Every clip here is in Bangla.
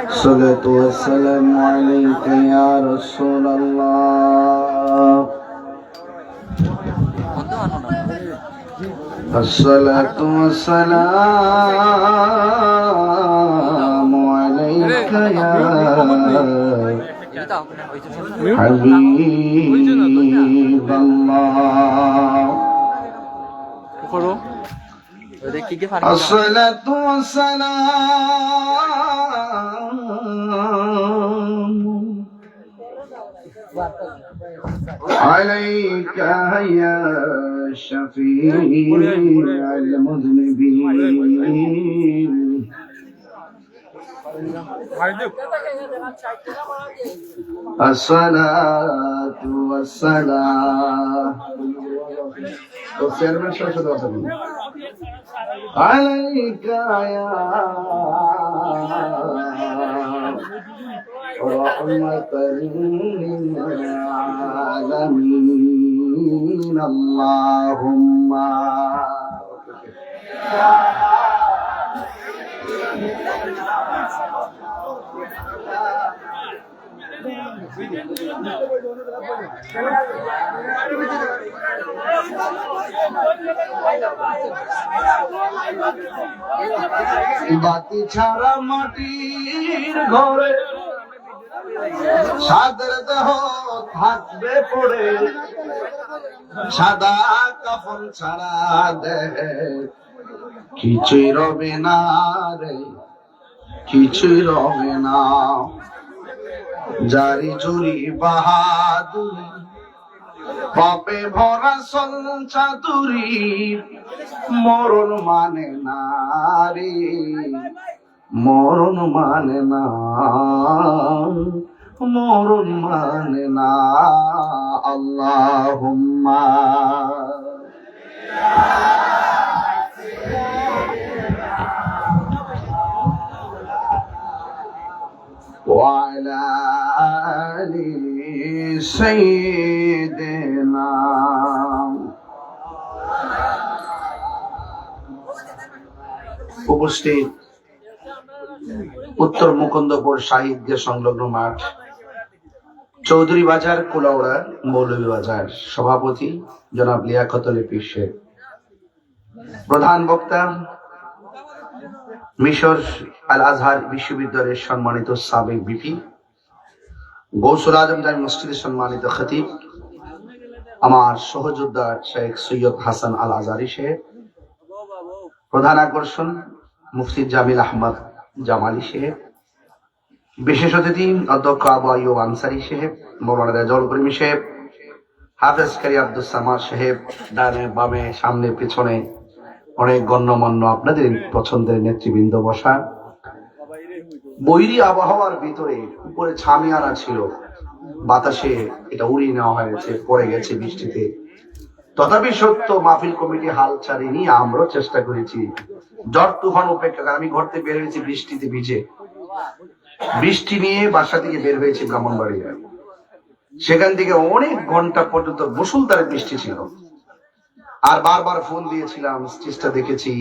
الصلاة والسلام عليك يا رسول الله. الصلاة والسلام عليك يا حبيب الله. الصلاة والسلام عليك يا شفيع المذنبين. الصلاة والسلام عليك يا رحمة للعالمين. اللهم বাতি ছাড়া মাটির ঘরে সাদের দেহ থাকবে পড়ে, সাদা কাফন ছাড়া দেহে কিছুই রবে না রে, কিছুই রবে না। জারি জুরি বাহাদুরি পাপে ভরা সঞ্চাতুরি, মরণ মানে না রে, মরণ মানে না, মরণ মানে না। আল্লাহুম্মা وعلى آل سيدنا। উপস্থিত উত্তর মুকুন্দপুর সাহিত্য সংলগ্ন মাঠ, চৌধুরী বাজার, কুলাউড়া, মৌলভী বাজার সভাপতি জনাব লিয়াকত আলী পীর সাহেব, প্রধান বক্তা মিশর আল আজহার বিশ্ববিদ্যালয়ের সম্মানিত সাবেক বিপি, গৌসুল আজম জামি মসজিদের সম্মানিত খতিব, আমার সহযোদ্ধা শেখ সৈয়দ হাসান আল আজারি সাহেব, প্রধান আকর্ষণ মুফতি জামিল আহমদ জামালি সাহেব, বিশেষ অতিথি অধ্যক্ষ আবু আইয়ুব আনসারী সাহেব, মৌলানা রেজাউল করিম সাহেব, হাফেজ কারি আব্দুস সামাদ সাহেব, ডানে বামে সামনে পিছনে অনেক গণ্যমান্য আপনাদের পছন্দের নেতৃবৃন্দ বসা। বৈরী আবহাওয়ার ভিতরে উপরে ছামিয়ানা ছিল, বাতাসে এটা উড়িয়ে নেওয়া হয়েছে, পড়ে গেছে বৃষ্টিতে। তথাপি সত্য মাহফিল কমিটি হাল ছাড়েনি, আমরাও চেষ্টা করেছি। ঝড় তুফান উপেক্ষা করে আমি ঘর থেকে বের হয়েছি বৃষ্টিতে ভিজে, বৃষ্টি নিয়ে বাসা থেকে বের হয়েছি ব্রাহ্মণবাড়িয়া। সেখান থেকে অনেক ঘন্টা পর্যন্ত মুষলধারে বৃষ্টি ছিল, আর বারবার ফোন দিয়েছিলাম, চেষ্টা দেখেছি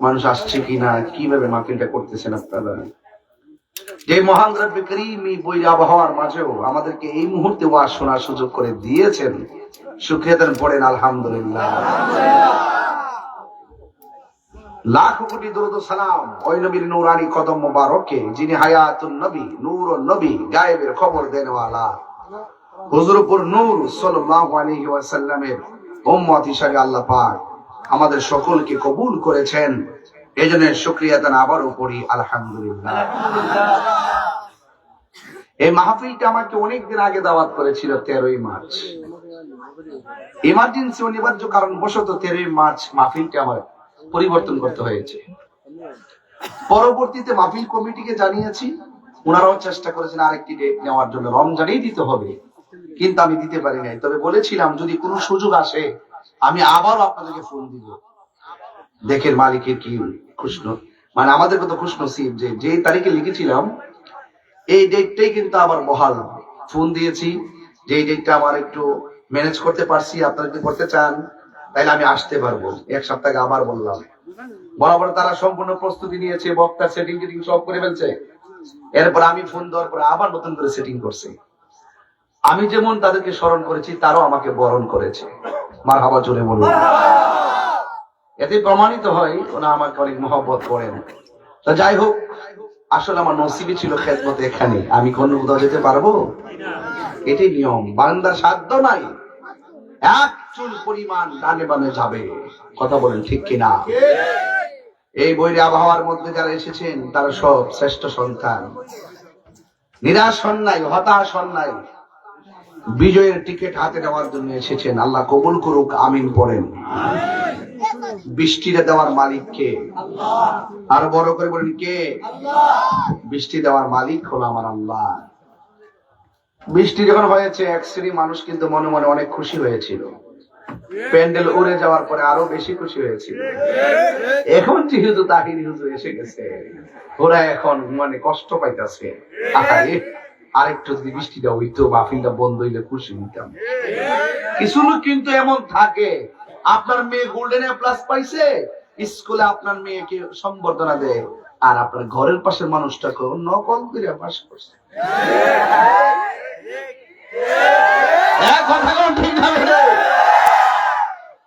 মানুষ আসছে কিনা, কিভাবে মাহফিলটা করতেছেন আপনারা। যে মহান রব্বে করিম এই বৈরী আবহাওয়ার মাঝেও আমাদেরকে এই মুহূর্তে ওয়াজ শোনার সুযোগ করে দিয়েছেন, সুক্রিয়া পড়েন আলহামদুলিল্লাহ। লাখ কোটি দরুদ ও সালাম ওই নবীর নূরানি কদম মোবারকে, যিনি হায়াতুন নবী, নূরুন নবী, গায়েবের খবর দেনওয়ালা হুজুরপুর নূর সাল্লাল্লাহু আলাইহি ওয়াসাল্লামের উম্মত হিসেবে আল্লাহ পাক আমাদের সকলকে কবুল করেছেন। এজন্য শুকরিয়া দান আবারও করি আলহামদুলিল্লাহ। এই মাহফিলটা আমাকে অনেকদিন আগে দাওয়াত করেছিল 13ই মার্চ। ইমার্জেন্সি অনিবার্য কারণ বশত 13ই মার্চ মাহফিলটা আমার পরিবর্তন করতে হয়েছে। পরবর্তীতে মাহফিল কমিটিকে জানিয়েছি, ওনারাও চেষ্টা করেছেন আরেকটি ডেট নেওয়ার জন্য, রমজানেই দিতে হবে, কিন্তু আমি দিতে পারি নাই। তবে বলেছিলাম যদি কোনো সুযোগ আসে আমি আবারও আপনাদেরকে ফোন দিব। দেখের মালিকের কি খুশন, মানে আমাদের কত খুশনসিব যে তারিখে লিখেছিলাম এই ডেটটাই কিন্তু আবার বহাল। ফোন দিয়েছি যে এই ডেটটা আমার একটু ম্যানেজ করতে পারছি, আপনারা যদি করতে চান তাহলে আমি আসতে পারবো। এক সপ্তাহে আবার বললাম বরাবর তারা সম্পূর্ণ প্রস্তুতি নিয়েছে, বক্তার সেটিং টেটিং সব করে ফেলছে। এরপর আমি ফোন দেওয়ার পরে আবার নতুন করে সেটিং করছে। আমি যেমন তাদেরকে স্মরণ করেছি, তারাও আমাকে বরণ করেছে। মারহাবা জোরে বলুন। এতে প্রমাণিত হয় ওনা আমাকে অনেক মহব্বত করেন। তা যাই হোক, আসলে আমার নসিবে ছিল খেদমত এখানে, আমি কোন কোথাও যেতে পারবো? এটাই নিয়ম। বান্দার সাধ্য নাই এক চুল পরিমাণ ডানে বামে যাবে। কথা বলেন ঠিক কিনা? এই বৈরী আবহাওয়ার মধ্যে যারা এসেছেন তারা সব শ্রেষ্ঠ সন্তান। নিরাশ হন নাই, হতাশ হন নাই, বিজয়ের টিকিট হাতে নেওয়ার জন্য এসেছেন। আল্লাহ কবুল করুক, আমিন পড়েন। বৃষ্টিটা দেওয়ার মালিক কে? আর বড় করে বলেন কে? বৃষ্টি দেওয়ার মালিক হলো আমার আল্লাহ। বৃষ্টি যখন হয়েছে, এক শ্রেণী মানুষ কিন্তু মনে মনে অনেক খুশি হয়েছিল। প্যান্ডেল উড়ে যাওয়ার পরে আরো বেশি খুশি হয়েছিল। এখন যেহেতু তাহিরি হুজুর এসে গেছে, ওরা এখন মানে কষ্ট পাইতেছে। আরেকটু যদি বৃষ্টিটা হইতো, মাহফিলটা বন্ধ হইলে খুশি হইতাম। কিছু লোক কিন্তু এমন থাকে, আপনার মেয়ে গোল্ডেন এ প্লাস পাইছে, স্কুলে আপনার মেয়েকে সম্বর্ধনা দেয়, আর আপনার ঘরের পাশের মানুষটাকে নকল করে পাস করছে।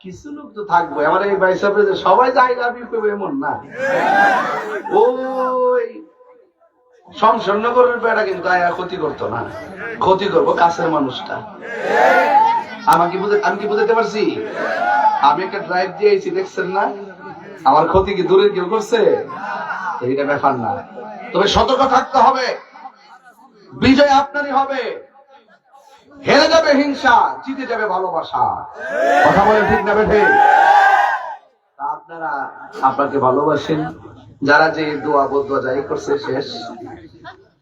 কিছু লোক তো থাকবে, আমার এই ভাই সাহেব সবাই যাই লাভি করবে এমন না। ওই শমশানগরের বেড়া কিন্তু ক্ষতি করতো না, ক্ষতি করবো কাছের মানুষটা। আমি কি বুঝতে পারছি? আমি একটা ড্রাইভ দিয়েছি, দেখছেন না? আমার ক্ষতি কি দূরের কেউ করছে? এইটা ব্যাপার না। তবে সতর্ক থাকতে হবে। বিজয় আপনারই হবে। হেরে যাবে হিংসা, জিতে যাবে ভালোবাসা। কথা বলে ঠিক না বেঠে? আপনারা আপনাকে ভালোবাসেন, যারা যে দোয়া বদুয়া যাই করছে শেষ।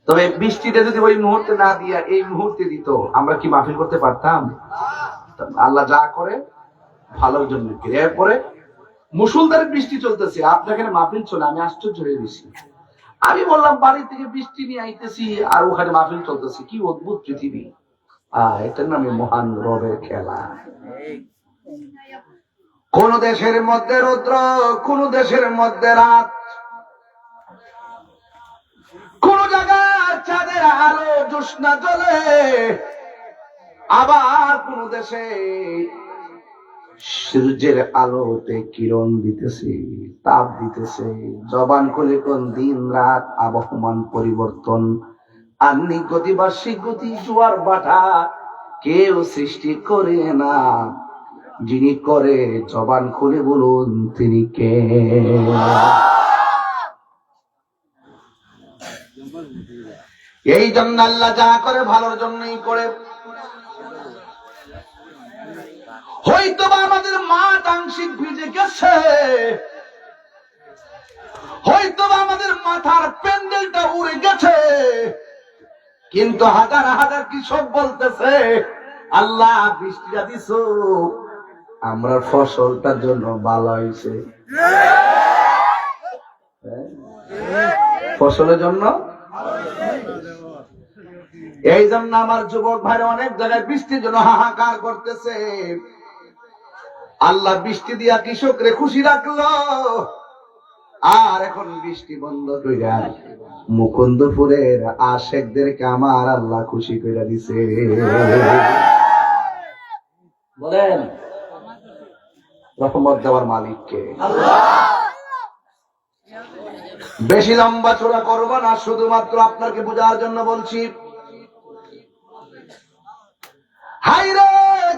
তবে বৃষ্টিটা যদি ওই মুহূর্তে না দিয়া এই মুহূর্তে দিত, আমরা কি মাহফিল করতে পারতাম? আল্লাহ যা করে ভালোর জন্য। এরপরে মুষলধারে বৃষ্টি চলতেছে, আপনার এখানে মাহফিল চলে, আমি আশ্চর্য হয়ে গেছি। আমি বললাম বাড়ি থেকে বৃষ্টি নিয়ে আইতেছি আর ওখানে মাহফিল চলতেছে, কি অদ্ভুত পৃথিবী। এটার নামে মহান রবের খেলা। কোন দেশের মধ্যে রৌদ্র, কোন দেশের মধ্যে রাত, কোন জায়গায় চাঁদের আলো জ্যোৎস্না জ্বলে, আবার কোন দেশে সূর্যের আলোতে কিরণ দিতেছে, তাপ দিতেছে। জবান খুলে কোন দিন রাত, আবহমান পরিবর্তন, আন্নি গতি বার্ষিক গতি, জোয়ার বাটা কেউ সৃষ্টি করে না। যিনি করে জবান খুলে বলুন তিনি কে? এই জন্য আল্লাহ যা করে ভালোর জন্যই করে। হয়তো আমাদের মাঠ আংশিক ভিজে গেছে, হয়তো আমাদের মাথার প্যান্ডেলটা উড়ে গেছে, কিন্তু হাজার হাজার কৃষক বলতেছে আল্লাহ বৃষ্টিটা দিছ, আমরা ফসলটার জন্য ভালো হয়েছে। ফসলের জন্য। এই জন্য আমার যুবক ভাইরা অনেক জায়গায় বৃষ্টির জন্য হাহাকার করতেছে। আল্লাহ বৃষ্টি দিয়া কৃষকরে খুশি রাখলো, আর এখন বৃষ্টি বন্ধ কইরা মুকুন্দপুরের আশেকদেরকে আমার আল্লাহ খুশি কইরা দিছে। বলেন রহমত দেওয়ার মালিক কে? বেশি লম্বা চোরা করবো না, শুধুমাত্র আপনাকে বোঝার জন্য বলছি। হাইরে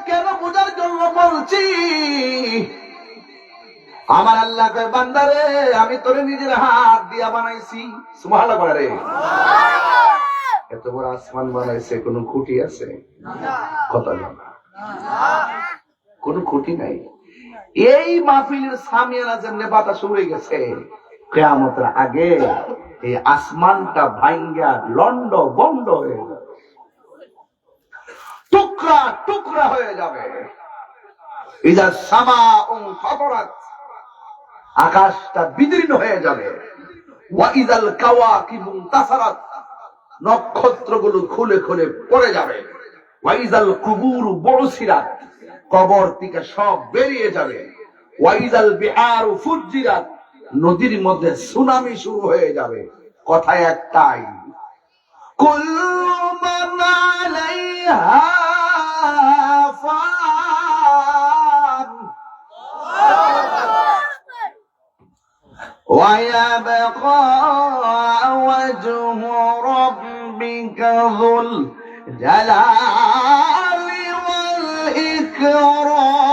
কেন বোঝার জন্য বলছি? আমার আল্লাহ কয় বান্দারে, আমি তোরে নিজের হাত দিয়া বানাইছি। সুবহানাল্লাহ বলে রে। এত বড় আসমান বানাইছে, কোনো খুঁটি আছে? কথা না, কোনো খুঁটি নাই। এই মাহফিলের সামিয়ানা যেমনে বাতাস উড়ে গেছে, কিয়ামতের আগে এই আসমানটা ভাঙ্গা লন্ড বন্ড হয়ে যাবে, টুকরা টুকরা হয়ে যাবে। ইযা সামাউন ফাতারাত, আকাশটা বিদীর্ণ হয়ে যাবে। ওয়া ইযাল কাওয়াকিবু তাসারাত, নক্ষত্রগুলো খুলে খুলে পড়ে যাবে। ওয়া ইযাল কুবুরু বুসিরাত, কবর থেকে সব বেরিয়ে যাবে। ওয়া ইযাল বিহারু ফুজ্জিরাত, নদীর মধ্যে সুনামি শুরু হয়ে যাবে। কথা একটাই, কুল্লু মান আলাইহা ফান ওয়া ইয়াবকা ওয়াজহু রাব্বিকা যুল জালালি ওয়াল ইকরাম।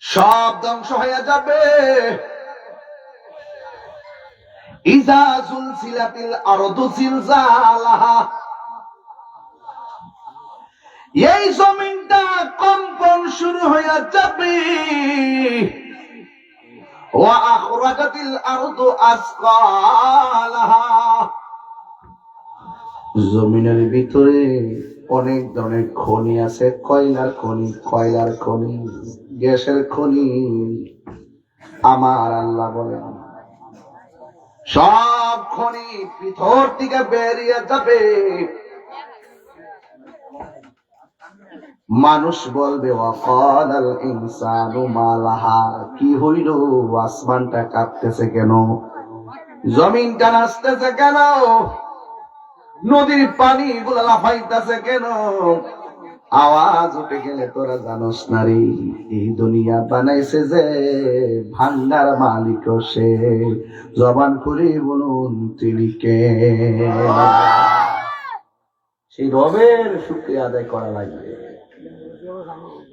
সব ধ্বংস হয়ে যাবে। ইযা যুলজিলাতিল আরদু জিলজালাহা, এই জমিনটা কম্পন শুরু হয়ে যাবে। ওয়া আখরাজাতিল আরদু আসকালাহা, জমিনের ভিতরে অনেক ধরনের খনি আছে, কয়লার খনি, গ্যাসের খনি। আমার আল্লাহ বলেন সব খনি ভিতর থেকে বেরিয়ে যাবে। মানুষ বলবে ওয়াকালাল ইনসানু মা লাহা, কি হইল, আসমানটা কাঁপতেছে কেন, জমিনটা নাচতেছে কেন, নদীর পানি গুলা লাফাইতেছে কেন? আওয়াজ উঠে গেলে তোরা জানোস না রে, এই দুনিয়া বানাইছে যে ভান্ডার মালিক সে, জবান করে বলুন তিনি কে? সেই রবের শুকরিয়া আদায় করা লাগবে।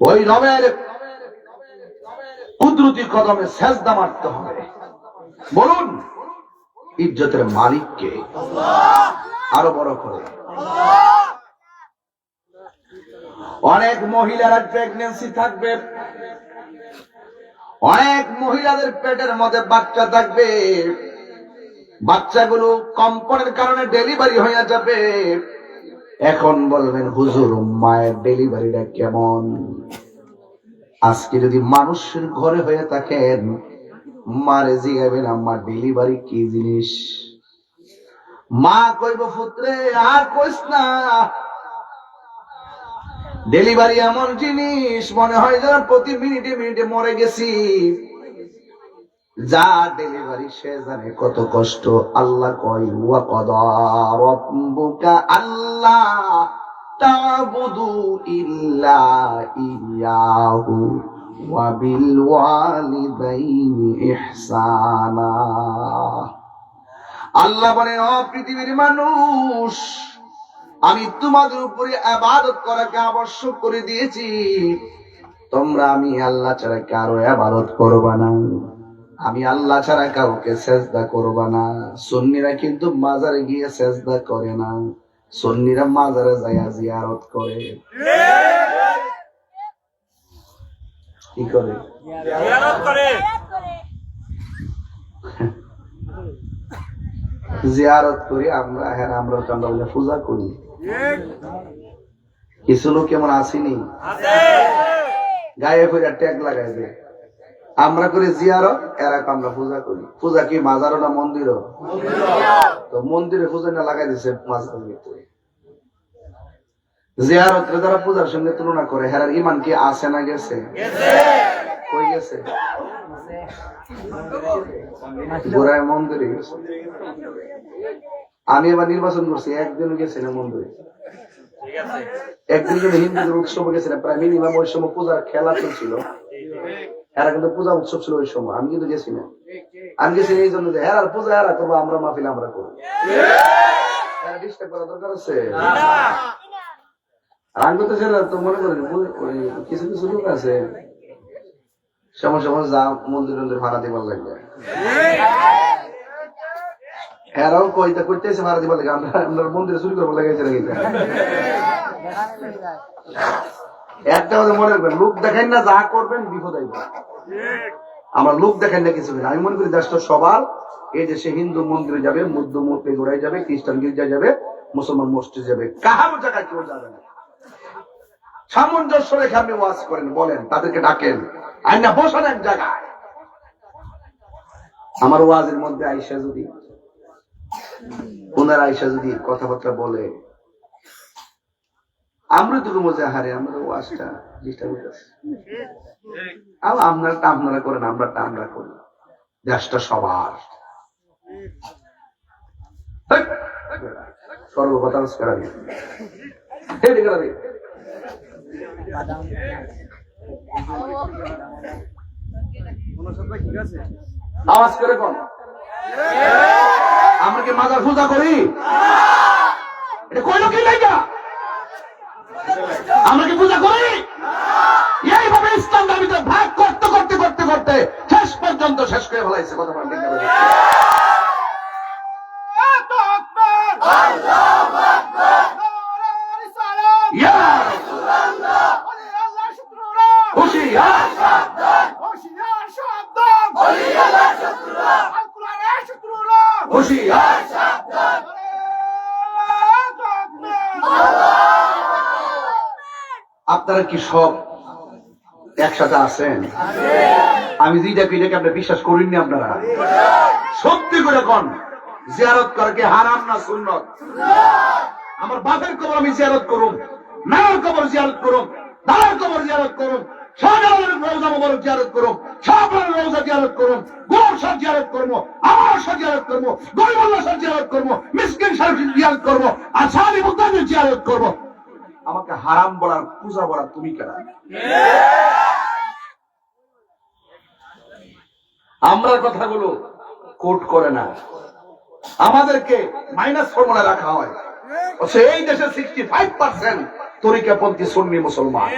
ওই রবের কুদরতি কদমে সেজদা মারতে হবে। বলুন ইজ্জতের মালিক কে? আরো বড় করে। অনেক মহিলারা প্রেগন্যান্সি থাকবে, অনেক মহিলাদের পেটের মধ্যে বাচ্চা থাকবে, বাচ্চাগুলো কম্পনের কারণে ডেলিভারি হয়ে যাবে। এখন বলবেন হুজুর মায়ের ডেলিভারিটা কেমন? আজকে যদি মানুষের ঘরে হয়ে থাকেন, মারে জিগাবেন আম্মা ডেলিভারি কি জিনিস? মা কইব পুত্রে আর কইস না, ডেলিভারি এমন জিনিস মনে হয় যেন প্রতি মিনিটে মিনিটে মরে গেছি। যা ডেলিভারি সে জানে কত কষ্ট। আল্লাহ কয় ওয়া কাদা রাব্বুকা আল্লা তা'বুদু ইল্লা ইয়্যাহু ওয়া বিল ওয়ালিদাইনি ইহসানা। আল্লাহ বলে ও পৃথিবীর মানুষ, আমি তোমাদের উপরে ইবাদত করাকে আবশ্যক করে দিয়েছি। তোমরা আমি আল্লাহ ছাড়া কারো ইবাদত করবা না, আমি আল্লাহ ছাড়া কাউকে সেজদা করবা না। সুন্নিরা কিন্তু মাজারে গিয়ে সেজদা করে না, সুন্নিরা মাজারে যায়া জিয়ারত করে। কি করে? জিয়ারত করে। জিয়ারত করি আমরা, হ্যাঁ আমরা পূজা করি। কিছু লোক কেমন আসেনি, গায়ে ফিরে ট্যাগ লাগাই দেয়, আমরা করি জিয়ারত, এরা আমরা পূজা করি। পূজা কি মাজারও না মন্দিরও? তো মন্দিরে পূজা না লাগাই দিছে মাজারের ভিতরে। জিয়ারত যারা পূজার সঙ্গে তুলনা করে, হেরার ইমান কি আছে না গেছে? কই গেছে? গোড়ায় মন্দিরে গেছে। আমি এবার নির্বাচন করছি, একদিন গেছে না মন্দিরে, একদিন হিন্দুদের উৎসব গেছিলাম, প্রায় মিনিমাম ওই সময় পূজার খেলা চলছিল। এরা কিন্তু পূজা উৎসব ছিল ওই সময়, আমি কিন্তু গেছি না। আমি গেছি এই জন্য যে হেরার পূজা এরা করবো, আমরা মাহফিল আমরা করবো, ডিস্টার্ব করা দরকার আছে। আমি তো সেটা তো মনে করি কিছু কিছু লোক আছে সময় সময় যা মন্দির মন্দির ভাড়া দিবার লাগবে, এরাও কইতে করতেছে ভাড়া দিবার লাগে, আমরা মন্দিরে চুরি করবো লাগাইছে নাকি? একটা কথা মনে রাখবেন, লোক দেখেন না, যা করবেন বিপদ আইবে। আমরা লোক দেখেন না কিছু না। আমি মনে করি দেশটা সবার, এই দেশে হিন্দু মন্দিরে যাবে, বৌদ্ধ মূর্তি গোড়ায় যাবে, খ্রিস্টান গির্জা যাবে, মুসলমান মসজিদ যাবে, কাহারও জায়গায় কেউ যাবে না। সামঞ্জস্য রেখে আপনি ওয়াজ করেন, বলেন, তাদেরকে ডাকেন, আইনা বসান এক জায়গায়। আমার ওয়াজের মধ্যে আইসা যদি ওনার আইসা যদি কথাবার্তা বলে, আমরা তো মজা হারে আমরা ওয়াজটা ডিস্টার্ব করতেছি। আপনারটা আপনারা করেন, আমরাটা আমরা করি, দেশটা সবার। সর্বকথা আওয়াজ করে কোন আমরা কি মাজার পূজা করি? এটা কইল কি লাইগা? আমরা কি পূজা করি? এইভাবে ইসলাম দাবিতে ভাগ করতে করতে করতে করতে শেষ পর্যন্ত শেষ করে ফেলাইছে। কথা বলতে আপনারা কি সব একসাথে আছেন? আমি যেটা কইটাকে আপনি বিশ্বাস করেননি। আপনারা সত্যি করে কোন জিয়ারত করে কি হারাম না সুন্নত? আমার বাপের কবর আমি জিয়ারত করুম, নানার কবর জিয়ারত করুম, দাদার কবর জিয়ারত করুম, শাহজালালের রওজা মোবারক জিয়ারত করুম, শাহজালালের রওজা জিয়ারত করুম, গোলাপ শাহ জিয়ারত করবো, আমার শাহ জিয়ারত করবো, গরিবুল্লাহ শাহ জিয়ারত করবো, মিসকিন শাহ জিয়ারত করবো, আর সালি মুক্তাদির জিয়ারত করবো। আমাকে হারাম বলার, পূজা বলার তুমি কেন? আমরা কথাগুলো কোট করে না, আমাদেরকে মাইনাস ফর্মুলা রাখা হয়। এই দেশে 65% তরিকাপন্থী সুন্নি মুসলমান।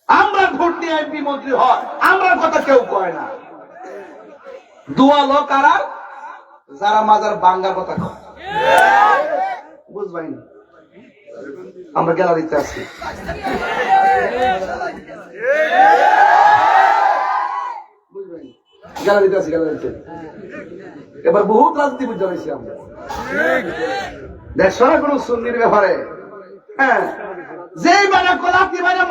আমরা ভোট দিয়ে এমপি মন্ত্রী হয়, আমরা কথা কেউ কয় না। দুয়া লোক আর যারা মাজার বাঙ্গার কথা কয়, বুঝবাই না। আমরা গ্যালারিতে আছি, গ্যালারিতে আছি, গ্যালারিতে। এবার বহুত রাজনীতি বুঝতে পারছি আমরা। দেখছো না কোন সুন্নির ব্যাপারে? হ্যাঁ, যেই বেটা লাঠি মেরে,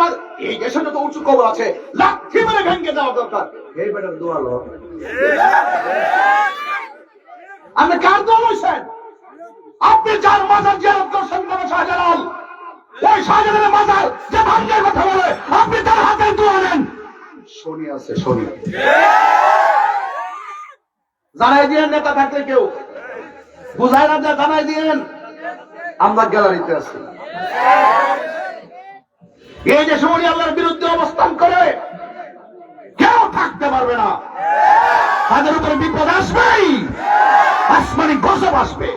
এই দেশে যত উঁচু কবর আছে লাঠি মেরে ভেঙে দেওয়া দরকার। এই বেটার দোয়ালো আপনি কার দোয়া লইছেন? আপনি যার মাজার জিয়ারত করছেন কোন শাহজালাল, ওই শাহজালালের মাজার যে ভাঙ্গের কথা বলে আপনি তার হাতে দোয়া নেন। শনি আছে, শনি জানাই দিয়েন। নেতা থাকলে কেউ বুঝায় না, জানাই দিয়েন। আমরা গ্যালারিতে আছি। এই যে সময় আল্লাহর বিরুদ্ধে অবস্থান করে কেউ থাকতে পারবে না। তাদের উপরে বিপদ আসবেই, আসমানি গজব আসবে।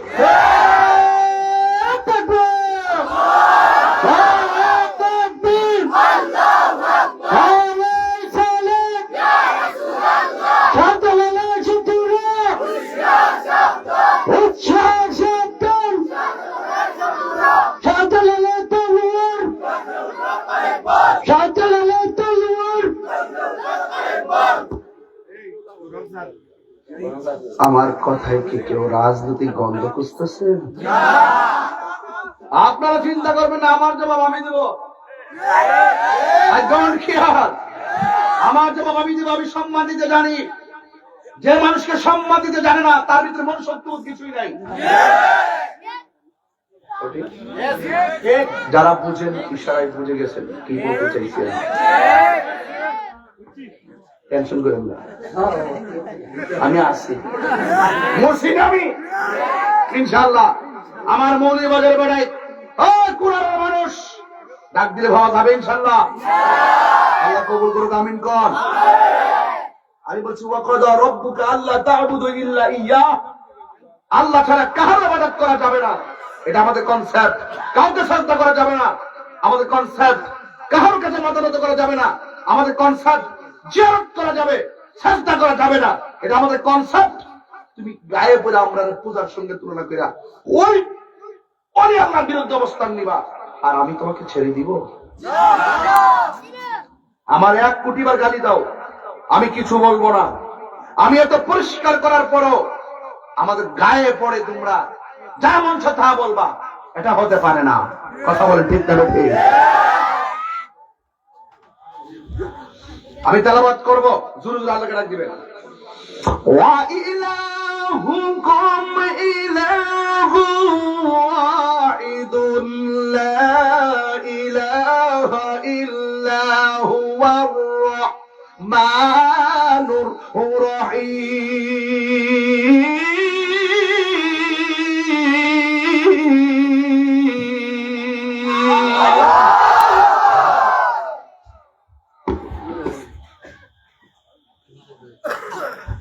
আমার কথায় কি কেউ রাজনৈতিক গন্ধ খুঁজতেছেন? আপনারা চিন্তা করবেন না, আমার জবাব আমি দেব। আমার জবাব আমি দেব। আমি সম্মান দিতে জানি। যে মানুষকে সম্মান দিতে জানে না তার ভিতরে মনুষ্যত্ব কিছুই নাই। যারা বুঝেন ইশারায় বুঝে গেছেন কি বলতে চাইছেন। টেনশন করেন না, আমি আসছি, মসজিদ আমি ইনশাআল্লাহ। আমার মৌলভীবাজার বেড়াই কুড়ার মানুষ ডাক দিলে ভাবা যাবে ইনশাআল্লাহ। আল্লাহ কবুল করুক, আমিন কর। আমি বলছি ওয়াকাদা রাব্বুকা আল্লা তা'বুদু ইল্লা ইয়্যাহ, আল্লাহ ছাড়া কারো ইবাদত করা যাবে না। এটা আমাদের কনসেপ্ট। কাউকে শ্রদ্ধা করা যাবে না, আমাদের কনসেপ্ট। কারোর কাছে মাথা করা যাবে না, আমাদের কনসেপ্ট। জিয়ারত করা যাবে, শ্রদ্ধা করা যাবে না, এটা আমাদের কনসেপ্ট। তুমি গায়ে পড়ে আমরা পূজার সঙ্গে তুলনা করা ওই আল্লাহর বিরুদ্ধে অবস্থান নিবা, আর আমি তোমাকে ছেড়ে দিব? আমার 1 কোটি বার গালি দাও, আমি কিছু বলবো না। আমি এত পরিষ্কার করার পরও আমাদের গায়ে পড়ে তোমরা যা মন চায় তা বলবা, এটা হতে পারে না। কথা বলে ঠিক না ঠিক? আমি তেলাওয়াত করব, জোরে জোরে আল্লাহকে ডাক দিবেন। ওয়া ইলাহুকুম ইলাহু ওয়াহিদুল হুয়ার রহমানুর রহিম।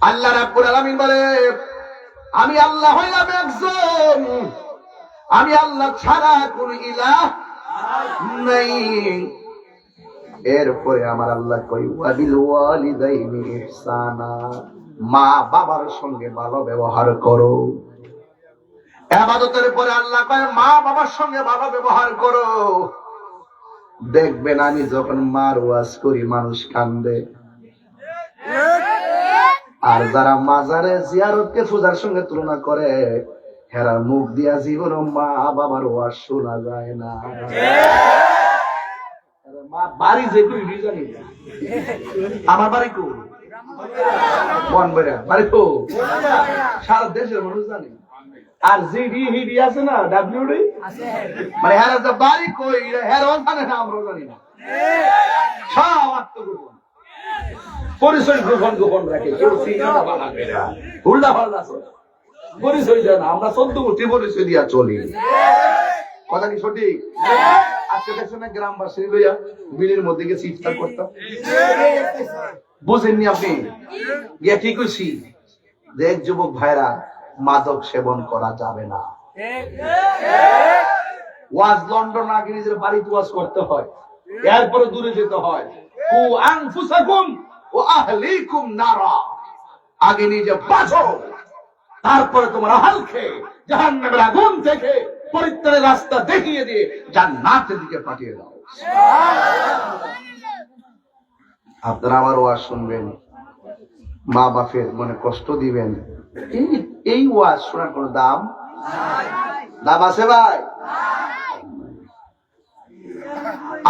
আল্লাহ রাব্বুল আলামিন বলে, আমি আল্লাহ হইলাম একজন, আমি আল্লাহ ছাড়া কোন ইলাহ নাই। এরপরে আমার আল্লাহ কই ওয়াবিল ওয়ালিদাইনি ইহসানা, মা বাবার সঙ্গে ভালো ব্যবহার করো। ইবাদতের পরে আল্লাহ কয় মা বাবার সঙ্গে ভালো ব্যবহার করো। দেখবেন আমি যখন মার ওয়াজ করি মানুষ কান্দে, আর যারা মাজারে জিয়ারতকে পূজার সঙ্গে তুলনা করে হেরার মুখ দিয়া জীবন মা বাবার ওয়াজ শোনা যায় না। মা বাড়ি যে জানি আমার বাড়ি কো বন বেড়া বাড়ি কো সারা দেশের মানুষ জানে। আর জিডি হিডি আছে না ডাব্লিউডি মানে হেরা যে বাড়ি কই হেরাও জানে না, আমরাও জানি না। সব আত্মগোপন, পরিচয় গোপন গোপন রাখে, কেউ চিনে না বানাবে না, উল্টা পাল্টা পরিচয় দেয় না। আমরা 14 কোটি পরিচয় দিয়া চলি, কথা কি সঠিক? আজকে দেখছেন না গ্রামবাসী লইয়া বিলের মধ্যে গিয়ে ইফতার করতাম, বুঝেননি আপনি? গিয়া কি কইছি, দেখ যুবক ভাইরা মাদক সেবন করা যাবে না। ওয়াজ লন্ডন আগে নিজের বাড়িতে ওয়াজ করতে হয়, এরপরে দূরে যেতে হয়। কু আনফুসাকুম ওয়া আহলিকুম নারা, আগে নিজে বাঁচো, তারপরে তোমার আহলকে জাহান্নামের আগুন থেকে পরিত্রাণের রাস্তা দেখিয়ে দিয়ে জান্নাতের দিকে পাঠিয়ে দাও। আপনারা আবার ওয়াজ শুনবেন, মা বাপের মনে কষ্ট দিবেন, এই ওয়াজ শোনার কোন দাম দাম আছে ভাই?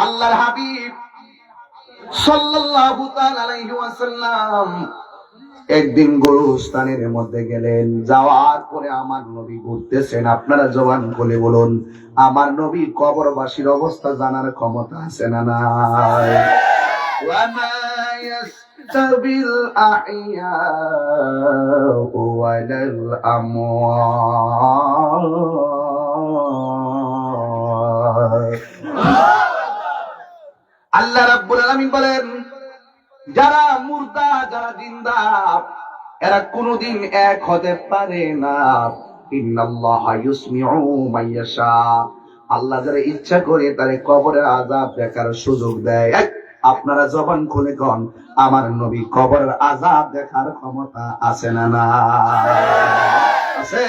আল্লাহর হাবিব সাল্লাল্লাহু তাআলা আলাইহি ওয়াসাল্লাম একদিন গোরস্থানের মধ্যে গেলেন, যাওয়ার পরে আমার নবী ঘুরতেছেন। আপনারা জবান খুলে বলুন, আমার নবী কবরবাসীর অবস্থা জানার ক্ষমতা আছে না নাই? ওয়ামা ইয়াস্তাবিল আহইয়াউ ওয়ালাল আমওয়াত। আল্লাহ রাব্বুল আলামিন বলেন, যারা মুর্দা যারা জিন্দা এরা কোনদিন এক হতে পারে না। ইন্নাল্লাহা ইউসমিউ মাইয়াশা, আল্লাহ যারা ইচ্ছা করে তারে কবরের আযাব দেখার সুযোগ দেয়। আপনারা জবান খুলে কোন, আমার নবী কবরের আযাব দেখার ক্ষমতা আছে না না? আছে।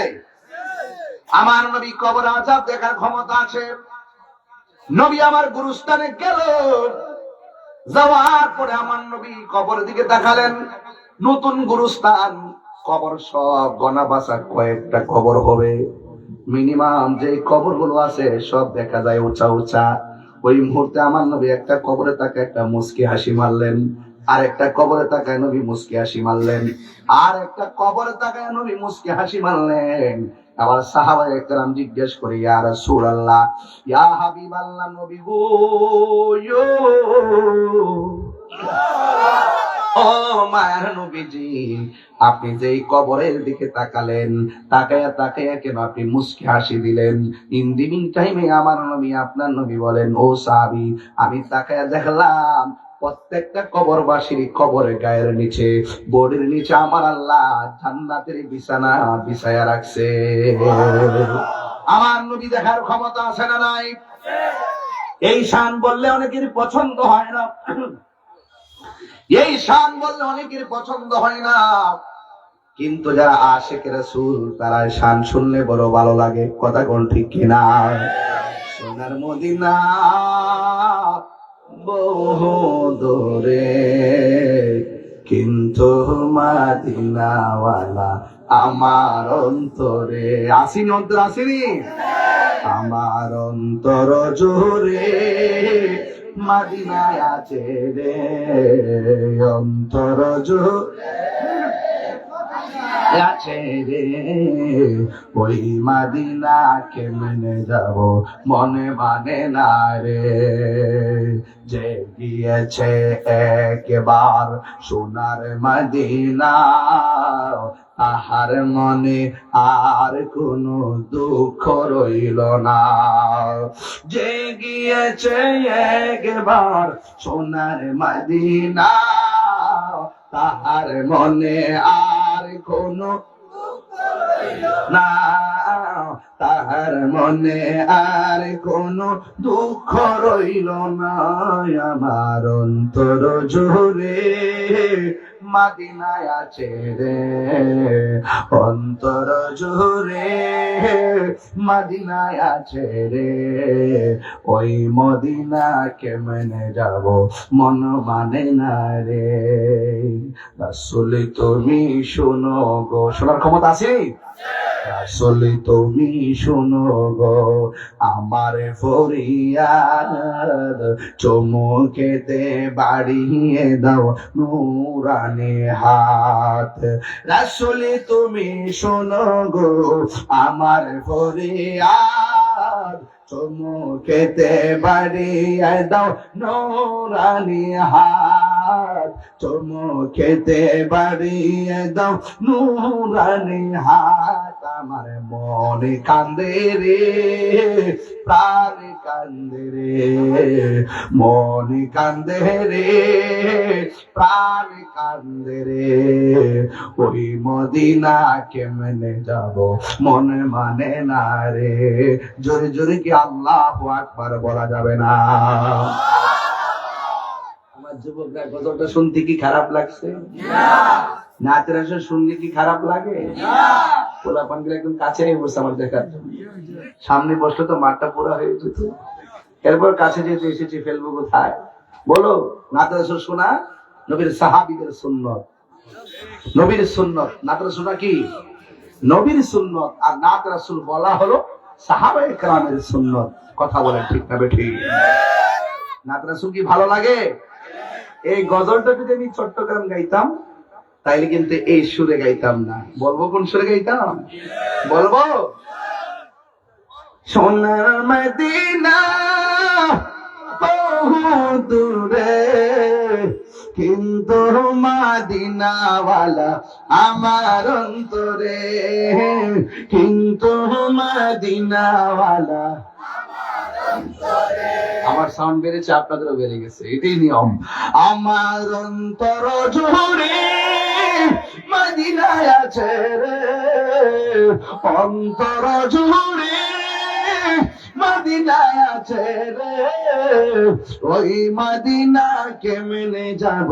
আমার নবী কবরের আযাব দেখার ক্ষমতা আছে। নবী আমার গুরুস্থানে গেল, যাওয়ার পরে আমার নবী কবরের দিকে তাকালেন। নতুন গুরুস্থান, কবর সব গনা বাঁচা কয়েকটা কবর হবে। মিনিমাম যে কবরগুলো আছে সব দেখা যায় উঁচা উঁচা। ওই মুহূর্তে আমার নবী একটা কবরে তাকায় একটা মুস্কি হাসি মারলেন, আর একটা কবরে তাকায় নবী মুস্কি হাসি মারলেন, আর একটা কবরে তাকায় নবী মুস্কি হাসি মারলেন। আবার সাহাবায়ে কেরাম জিজ্ঞেস করে, ইয়া রাসূলুল্লাহ, ইয়া হাবিবাল্লাহ, নবী গো, ও মায়ের নবীজি, আপনি যে কবরের দিকে তাকালেন, তাকায়া তাকায়া কেন আপনি মুস্কি হাসি দিলেন? ইন দি মিন টাইমে আমার নবী আপনার নবী বলেন, ও সাহাবী, আমি তাকায়া দেখলাম প্রত্যেকটা কবরবাসীর কবরের গায়ের নিচে, বডির নিচে আমার আল্লাহ জান্নাতের বিছানা বিছায়া রাখছে। আমার নবী দেখার ক্ষমতা আছে না নাই? এই শান বললে অনেকের পছন্দ হয় না, এই শান বললে অনেকের পছন্দ হয় না, কিন্তু যারা আশিক রাসূল তারা শান শুনলে বড় ভালো লাগে। কথা কোন ঠিক কিনা? সোনার মদিনা বহু দূরে, কিন্তু মদিনাওয়ালা আমার অন্তরে। আসিনি অন্তর, আসিনি আমার অন্তর জোরে, মদিনায় আছে রে অন্তর জোরে আছে রে, ওই মদিনা কেমনে যাব মনে মানে না রে। যে গিয়েছে একবার সোনার মদিনা তাহার মনে আর কোনো দুঃখ রইল না। যে গিয়েছে একবার সোনার মদিনা তাহার মনে আর কোনো না, তাহার মনে আর কোনো দুঃখ রইল না। আমার অন্তর জুড়ে মদিনায় আছে রে, অন্তর জুড়ে মদিনায় আছে রে, ওই মদিনা কেমনে যাব মন মানে না রে। রাসূল তুমি শোনো গো, শোনার ক্ষমতা আছে? রাসূল তুমি শোনো গো আমার ফরিয়াদ, চুমুকেতে বাড়িয়ে দাও নুরানি হাত। রাসূল তুমি শোনো গো আমার ফরিয়াদ, চুমুকেতে বাড়িয়ে দাও নুরানি হাত, চুমুকেতে বাড়িয়ে দাও নুরানি হাত। আমার মনে কান্দে রে, প্রাণ কান্দে রে, মনে কান্দে রে, প্রাণ কান্দে রে, ওই মদিনা কেমনে যাব মনে মানে না রে। জোরে জোরে কি আল্লাহু আকবার বলা যাবে না? আমার যুবকরা গজলটা শুনতে কি খারাপ লাগছে? নাচের আসর শুনলে কি খারাপ লাগে? পোলাপানগুলো একদম কাছে বসে আমার দেখার জন্য, সামনে বসলে তো মাঠটা পুরা হয়ে যেত। এরপর কাছে যেতে এসেছি, ফেলবো কোথায়? বলো, নাচের আসর শোনা নবীর সাহাবীদের সুন্নত, নবীর সুন্নত। নাচের শোনা কি নবীর সুন্নত, আর নাচ রাসূল বলা হলো সাহাবায়ে কেরামের সুন্নত। কথা বলেন ঠিক না বেঠিক? নাচ রাসূল কি ভালো লাগে? এই গজলটা যদি আমি চট্টগ্রাম গাইতাম তাইলে কিন্তু এই সুরে গাইতাম না। বলবো কোন সুরে গাইতাম? বলবো সোনার মদিনা বহু দূরে, কিন্তু মদিনাওয়ালা আমার অন্তরে, কিন্তু মদিনাওয়ালা। আমার সাউন্ড বেড়েছে, আপনাদেরও বেড়ে গেছে, এটাই নিয়ম। আমার অন্তর জুড়ে মদিনায় আছে রে, অন্তর জুড়ে মদিনায় আছে রে, ওই মদিনা কেমনে যাব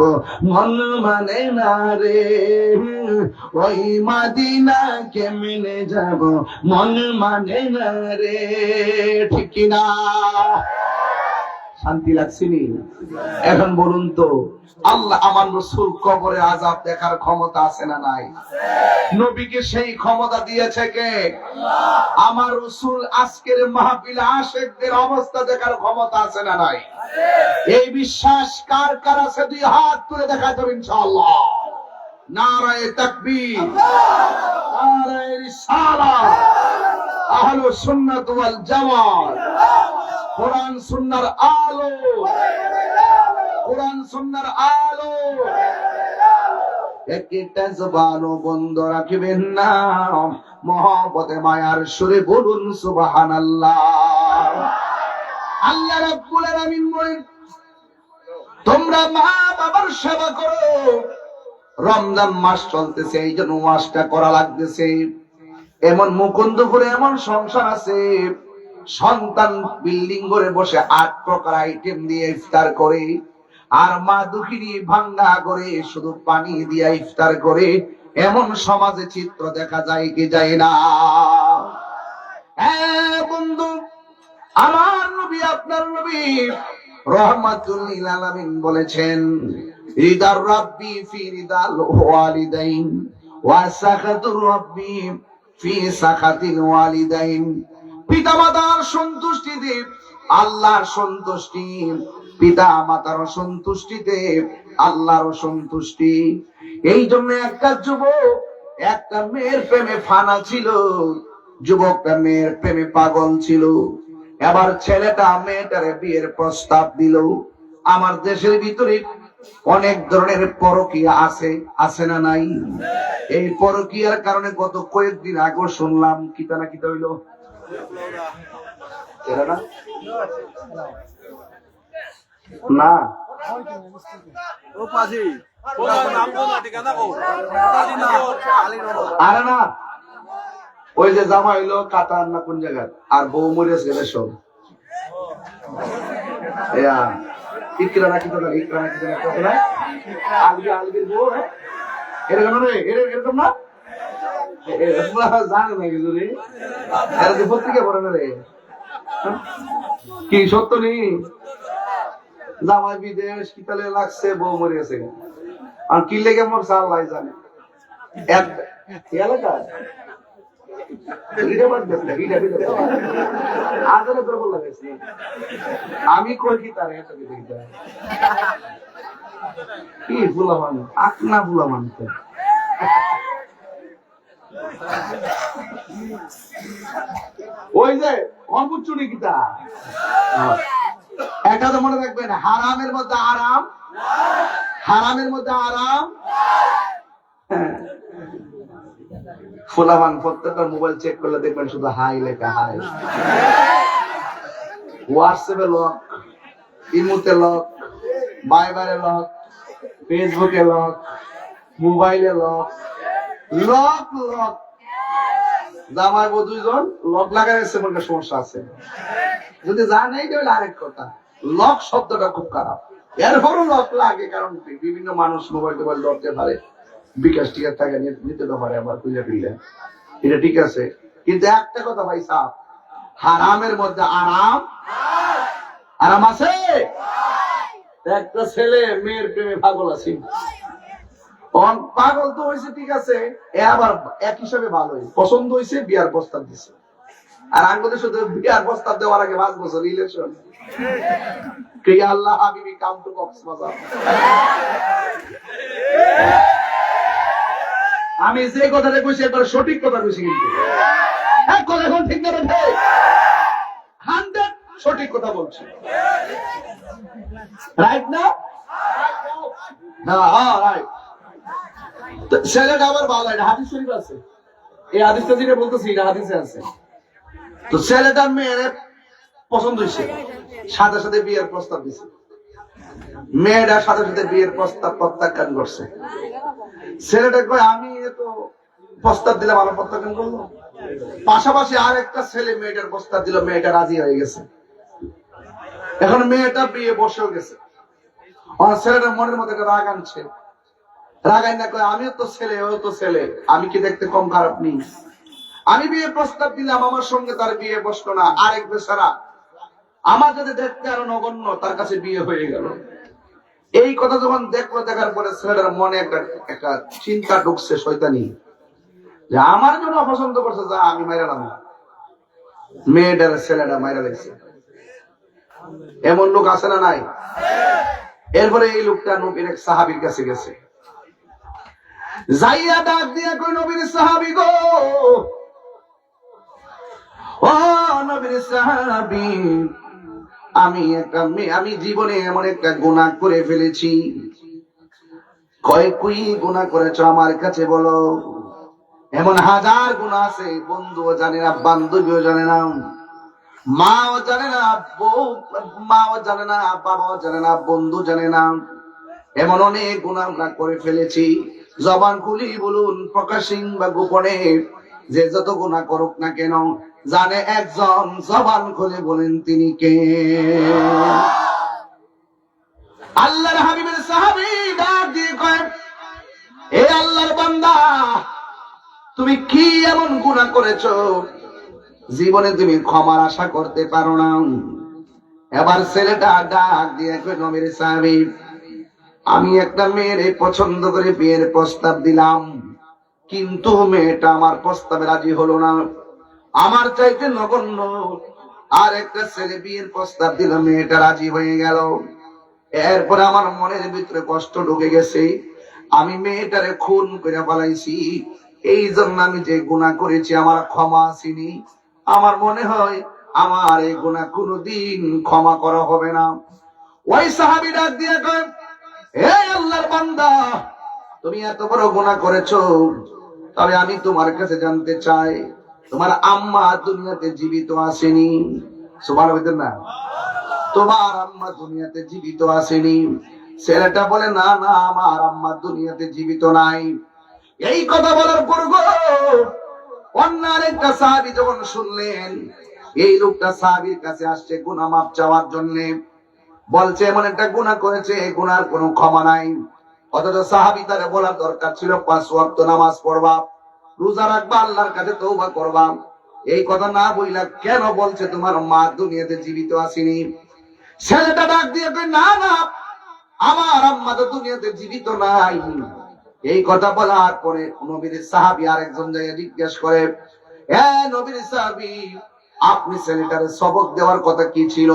মন মানে না রে, ওই মদিনা কেমনে যাব মন মানে না রে। ঠিক কিনা? শান্তি লাগছিনি? এখন বলুন তো, আল্লাহ আমার রাসূল কবরে আযাব দেখার ক্ষমতা আছে না নাই? নবীকে সেই ক্ষমতা দিয়েছে কে? আমার রাসূল আজকের মাহফিলে আশিকদের অবস্থা দেখার ক্ষমতা আছে না নাই? এই বিশ্বাস কার কার আছে? দুই হাত তুলে দেখাতে হবে ইনশাআল্লাহ। নারায়ে তাকবীর, নারায়ে রিসালাত, আহলুস সুন্নাত ওয়াল জামাত, কোরআন সুন্নাহর আলো, কোরআন সুন্নাহর আলো। একটা জবানও বন্ধ রাখবেন না, মহব্বতে মায়ার সুরে বলুন সুবহানাল্লাহ। আল্লাহ রাব্বুল আলামিন বলেন, তোমরা মা বাবার সেবা করো। রমজান মাস চলতেছে, এই জন্য ওয়াজটা করা লাগতেছে। এমন মুকুন্দপুরে এমন সংসার আছে, সন্তান বিল্ডিং করে বসে 8 প্রকার আইটেম দিয়ে ইফতার করে, আর মা দুঃখিনী ভাঙ্গা করে শুধু পানি দিয়ে ইফতার করে। এমন সমাজে চিত্র দেখা যায় কি যায় না? বন্ধু, আমার নবী, আপনার নবী রাহমাতুল লিল আলামিন বলেছেন, রিদার রাব্বি ফি রিদাল ওয়ালিদাইন ওয়া সাখাতুর রাব্বি ফি সাখাতিল ওয়ালিদাইন। পিতা মাতার সন্তুষ্টিতে আল্লাহর সন্তুষ্টি, পিতা মাতার সন্তুষ্টিতে আল্লাহর সন্তুষ্টি। এই জন্য একটা যুবক একটা মেয়ের প্রেমে ফানা ছিল, যুবকটা মেয়ের প্রেমে পাগল ছিল। এবার ছেলেটা মেয়েটারে বিয়ের প্রস্তাব দিল। আমার দেশের ভিতরে অনেক ধরনের পরকীয়া আছে, আছে না নাই? এই পরকীয়ার কারণে গত কয়েকদিন আগে শুনলাম কিতা না কিতা হইলো না আরে না, ওই যে জামা হইলো কাতার না কোন জায়গায়, আর বউ মরেছে সব ইকরা না কিতা ইকরা না কিতা না আলগি আলগির বউ এরকম রে এরকম না জানে না কিছু রে, এরা যে পত্রিকা পড়ে না রে, কি সত্য নেই? জামাই বিদেশ কিতালে লাগছে, বউ মরে গেছে, আর কি লেগে মরছে আল্লাহ জানে। এলাকায় আমি কই কি তার কি ফুলামান আকনা ফুলামান ওই যে অম্বুচুরি গীতা এটা তো মনে রাখবেন, হারামের মধ্যে আরাম, হারামের মধ্যে আরাম। ফুলামান প্রত্যেকটা মোবাইল চেক করলে দেখবেন শুধু হাই লেখা, হাই। হোয়াটসঅ্যাপে লক, ইমোতে লক, ভাইবারে লক, ফেসবুকে লক, মোবাইলে লক, লক লক। জামাই বউ দুইজন লক লাগাইছে, মনে সমস্যা আছে। যদি জানেই তাহলে আরেক কথা, লক শব্দটা খুব খারাপ। এরপরও লক লাগে, কারণ বিভিন্ন মানুষ মোবাইল টোবাইল ধরতে পারে, বিকাশ টিকার টাকা নিতে তো পারে, আবার খুঁজে ফিরলে এটা ঠিক আছে। কিন্তু একটা কথা ভাই সাহেব, হারামের মধ্যে আরাম, আরাম আছে। একটা ছেলে মেয়ের প্রেমে পাগল আছে, পাগল তো হয়েছে ঠিক আছে, এ আবার এক হিসাবে ভালোই পছন্দ হয়েছে, বিয়ার প্রস্তাব দিছে। আর আঙ্গুদের শুধু বিয়ার প্রস্তাব দেওয়ার আগে 5 বছর রিলেশন। আল্লাহ হাবিবি কাম টু কক্সবাজার। আমি যে কথাটা কইছি একবার সঠিক কথা কইছি, কিন্তু এক কথা এখন ঠিক না, 100 সঠিক কথা বলছি, রাইট না? হ্যাঁ রাইট। ছেলেটা আবার ভালো, এটা হাদিস শরীফ আছে, এই হাদিসটা যেটা বলতেছি এটা হাদিসে আছে। তো ছেলেটা মেয়ের পছন্দ হয়েছে, সাথে সাথে বিয়ের প্রস্তাব দিছে। মেয়েটা সাথে সাথে বিয়ের প্রস্তাব প্রত্যাখ্যান করছে। ছেলেটা কয় আমি তো প্রস্তাব দিলাম, আমার প্রত্যাখ্যান করলো। পাশাপাশি আর একটা ছেলে মেয়েটার প্রস্তাব দিল, মেয়েটা রাজি হয়ে গেছে। এখন মেয়েটা বিয়ে বসেও গেছে। আমার ছেলেটার মনের মধ্যে রাগ আনছে, রাগাই না কয় আমিও তো ছেলে, ও তো ছেলে, আমি কি দেখতে কম খারাপ নেই? আমি বিয়ে প্রস্তাব দিলাম, আমার সঙ্গে তার বিয়ে বসলো না, আরেক বেচারা আমার যদি দেখতে আরো নগণ্য, তার কাছে বিয়ে হয়ে গেল। এই কথা যখন দেখলো, দেখার পরে ছেলেটার মনে একটা চিন্তা ঢুকছে শয়তানি, যে আমার জন্য অপছন্দ করছে, যা আমি মাইরালাম। মেয়েটার ছেলেটা মাইরা লাগছে। এমন লোক আছে না নাই? এরপরে এই লোকটা নবীর এক সাহাবীর কাছে গেছে, যাইয়া ডাক দিয়া কই, নবীর সাহাবী গো, ও নবীর সাহাবী, আমি জীবনে এমন একটা গুনাহ করে ফেলেছি। কয় কুই গুনাহ করেছো আমার কাছে বলো। এমন হাজার গুনাহ আছে, বন্ধুও জানে না, বান্ধবীও জানে না, মাও জানে না, মাও জানে না, বাবাও জানে না, বন্ধু জানে না। এমন অনেক গুনাহ আমরা করে ফেলেছি। জবান খুলি বলুন, প্রকাশিং বা গোপনে, যে যত গুনাহ করুক না কেন, জানে একজন, জবান খুলে বলেন তিনি কে? আল্লাহর হাবিবের সাহাবী ডাক দিয়ে কয়, এ আল্লাহর বান্দা, তুমি কি এমন গুনাহ করেছো জীবনে তুমি ক্ষমার আশা করতে পারো না? এবার ছেলেটা ডাক দিয়ে কয়, নবীর সাহাবী, আমি একটা মেয়ের পছন্দ করে বিয়ের প্রস্তাব দিলাম, কিন্তু মেয়েটা আমার প্রস্তাবে রাজি হলো না। আমার চাইতে নগণ্য আর একটা ছেলে বিয়ের প্রস্তাব দিল, মেয়েটা রাজি হয়ে গেল। এরপরে আমার মনের ভিতরে কষ্ট ঢুকে গেছে, আমি মেয়েটারে খুন করে ফেলাইছি। এই জন্য আমি যে গুনাহ করেছি আমার ক্ষমা আসেনি। আমার মনে হয় আমার এই গুনাহ কোনোদিন ক্ষমা করা হবে না। ওই সাহাবী ডাক দিয়ে কয়, হে আল্লাহর বান্দা, তুমি এত বড় গুনাহ করেছো, তবে আমি তোমার কাছে জানতে চাই, তোমার আম্মা দুনিয়াতে জীবিত আসেনি? সুবহানাল্লাহ না? তোমার আম্মা দুনিয়াতে জীবিত আসেনি? ছেলেটা বলে, না না, আমার আম্মা দুনিয়াতে জীবিত নাই। এই কথা বলার পর গো অন্য আরেকটা সাহাবী যখন শুনলেন এই লোকটা সাহাবীর কাছে আসছে গুনাহ মাফ চাওয়ার জন্য, বলছে এমন একটা গুনাহ করেছে, এই গুনার কোনো ক্ষমা নাই। অথচ সাহাবী তারে বলার দরকার ছিল 5 ওয়াক্ত নামাজ পড়বা, রোজা রাখবা, আল্লাহর কাছে তওবা করবা। এই কথা না বইলা কেন বলছে তোমার মা দুনিয়াতে জীবিত আসেনি? ছেলেটা ডাক দিয়ে কয়, না না, আমার আম্মা তো দুনিয়াতে জীবিত নাই। এই কথা বলার পরে নবীর সাহাবী আরেকজন যাইয়া জিজ্ঞেস করে, হ্যাঁ নবীর সাহাবী, আপনি ছেলেটারে সবক দেওয়ার কথা কি ছিল?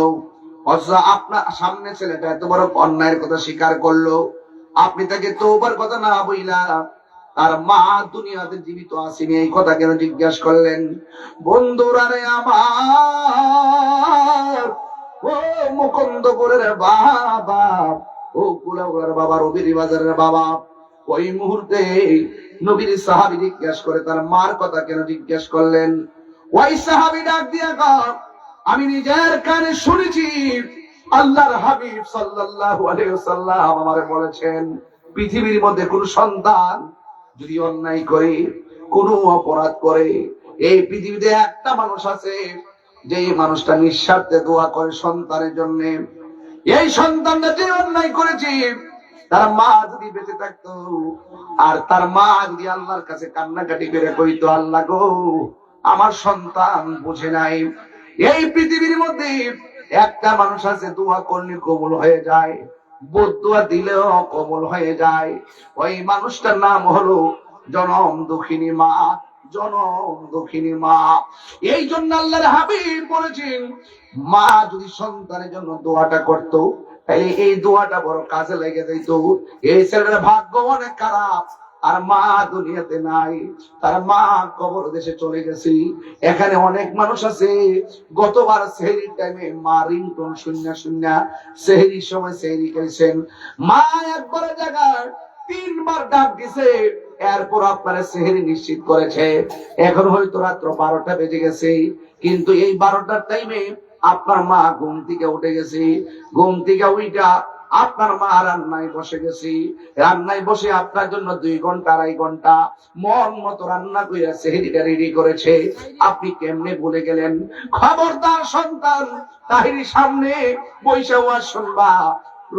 অথচ আপনার সামনে ছেলেটা এত বড় অন্যায়ের কথা স্বীকার করলো, আপনি তাকে তওবার কথা না বইলা তার মা দুনিয়াতে জীবিত আসেনি এই কথা কেন জিজ্ঞেস করলেন? বন্ধুরা রে আমার, ও মুকুন্দপুরের বাবা, ও কুলাউড়ার বাবা, রবির বাজারের বাবা, ওই মুহূর্তে নবীর সাহাবী জিজ্ঞেস করে তার মার কথা কেন জিজ্ঞেস করলেন? ওই সাহাবী ডাক দিয়া কয়, আমি নিজের কানে শুনেছি আল্লাহর হাবিব সাল্লাল্লাহু আলাইহি ওয়াসাল্লাম আমারে বলেছেন, পৃথিবীর মধ্যে কোন সন্তান যদি অন্যায় করে, কোন অপরাধ করে, এই পৃথিবীতে একটা মানুষ আছে যে মানুষটা নিঃস্বার্থে দোয়া করে সন্তানের জন্য। এই সন্তানটা যে অন্যায় করেছে, তার মা যদি বেঁচে থাকতো আর তার মা যদি আল্লাহর কাছে কান্নাকাটি করে কইতো, আল্লাহ গো, আমার সন্তান বুঝে নাই। এই পৃথিবীর মধ্যে একটা মানুষ আছে দোয়া করলে কবুল হয়ে যায়, বদদুয়া দিলেও কবুল হয়ে যায়। ওই মানুষটার নাম হলো জনম দুঃখিনী মা, জনম দুঃখিনী মা। এই জন্য আল্লাহর হাবিব বলেছেন, মা যদি সন্তানের জন্য দোয়াটা করতো, তাহলে এই দোয়াটা বড় কাজে লেগে যেত। এই ছেলের ভাগ্য অনেক খারাপ, আর মা দুনিয়াতে নাই, তার মা কবর দেশে চলে গেছে। এখানে অনেক মানুষ আছে গতবার সেহরির টাইমে মা রিংটোন শুনিয়া শুনিয়া সেহরির সময় সেহরি খেয়েছেন, মা একবার জায়গায় 3 বার ডাক দিছে, এরপর আপনারা সেহরি নিশ্চিত করেছে। এখন হয়তো রাত্র 12টা বেজে গেছে, কিন্তু এই 12টার টাইমে আপনার মা ঘুম থেকে উঠে গেছে। ঘুম থেকে উইটা আপনার মা রান্নায় বসে গেছি, রান্নায় বসে আপনার জন্য 2 ঘন্টা 2.5 ঘন্টা মন মতো রান্না করে সেহরিটা রেডি করেছে। আপনি কেমনে ভুলে গেলেন? খবরদার সন্তান, তাহিরি সামনে বৈশা ওয়াজ শুনবা।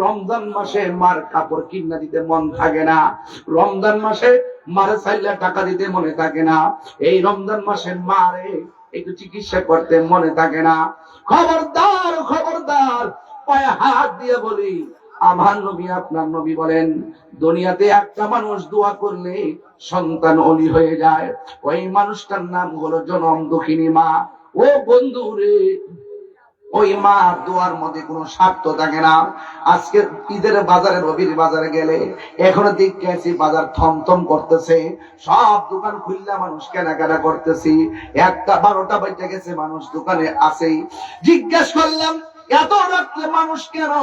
রমজান মাসে মার কাপড় কিনা দিতে মন থাকে না, রমজান মাসে মারে চাইলে টাকা দিতে মনে থাকে না, এই রমজান মাসে মারে একটু চিকিৎসা করতে মনে থাকে না। খবরদার খবরদার, পায়ে হাত দিয়ে বলি, আমার নবী আপনার নবী বলেন, দুনিয়াতে একটা মানুষ দোয়া করলে সন্তান অলি হয়ে যায়, ওই মানুষটার নাম হলো জনম দুঃখিনী মা। ও বন্ধু রে, ওই মা দোয়ার মধ্যে কোনো স্বার্থ থাকে না। আজকে ঈদের বাজারে, রবির বাজারে গেলে এখনো দেখছি বাজার থমথম করতেছে, সব দোকান খুললা মানুষ কেনাকাটা করতেছি। 1টা 12টা বেজে গেছে, মানুষ দোকানে আছেই। জিজ্ঞেস করলাম এত রাত্রে মানুষ কেন?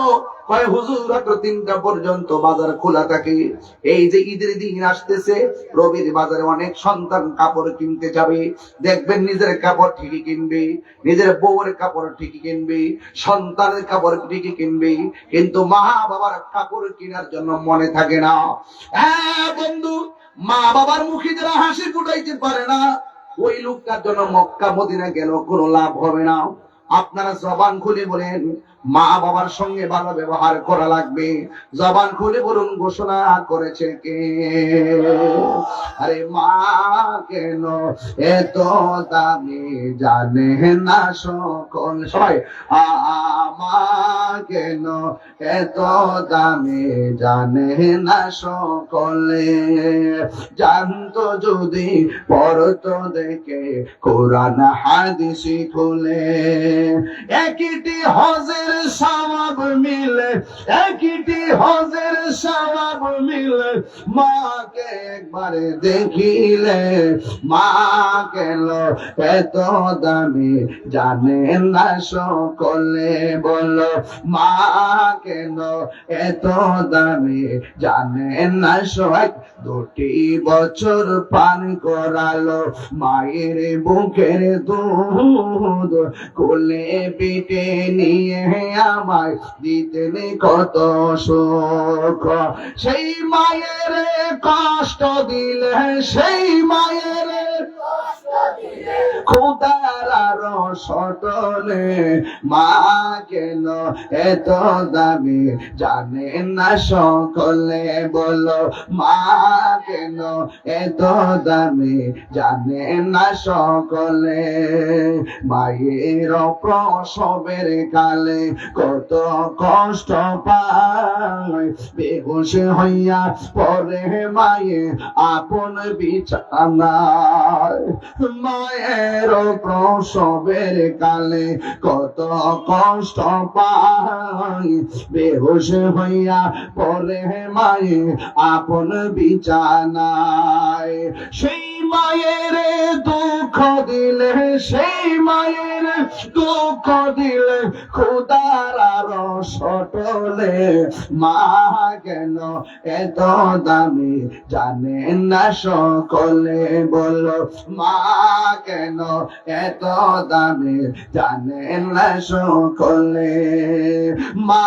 কয় হুজুর রাত্র 3টা পর্যন্ত বাজার খোলা থাকে। এই যে ঈদের দিন আসতেছে, রবির বাজারে অনেক সন্তান কাপড় কিনতে যাবে, দেখবেন নিজের কাপড় ঠিকই কিনবে, নিজের বউয়ের কাপড় ঠিকই কিনবে, সন্তানের কাপড় ঠিকই কিনবে, কিন্তু মা বাবার কাপড় কেনার জন্য মনে থাকে না। হ্যাঁ বন্ধু, মা বাবার মুখে যারা হাসি ফুটাইতে পারে না, ওই লোকটার জন্য মক্কা মদিনা গেল কোনো লাভ হবে না। আপনারা জবান খুলে বলেন, মা বাবার সঙ্গে ভালো ব্যবহার করা লাগবে। জবান খুলে বলুন, ঘোষণা করেছে কে? আরে মা কেন এত দামি জানে না সকল, সবাই মা কেন এত দামি জানে না সকলে, জানতো যদি পড়তো দেখে কোরআন হাদিস খুলে, একটি হজের সওয়াব মিলে একটি হজের সওয়াব মিলে মাকে একবারে দেখিলে মা কেন এত দামি জানে না সকলে বলো মা কেন এত দামি জানে না সবাই দুটি বছর পান করালো মায়ের বুকের দুধ কোলে পিঠে নিয়ে আমায় দিতেন কত সুখ সেই মায়ের কষ্ট দিলে সেই মায়ের খোদার আরো সটলে মা কেন এত দামি জানে না সকলে বলো মা কেন এত দামি জানে না সকলে মায়ের প্রসবের কালে কত কষ্ট পায় বেহুশ হইয়া পরে মায়ে আপন বিছানায় মায়ের প্রসবের কালে কত কষ্ট পায় বেহুশ হইয়া পরে মায়ে আপন বিছানায় সেই মায়ের দুঃখ দিলে সেই মায়ের দুঃখ দিলে খোদার আরো সটলে মা কেন এত দামি জানে না সকলে বলো মা কেন এত দামি জানে না সকলে মা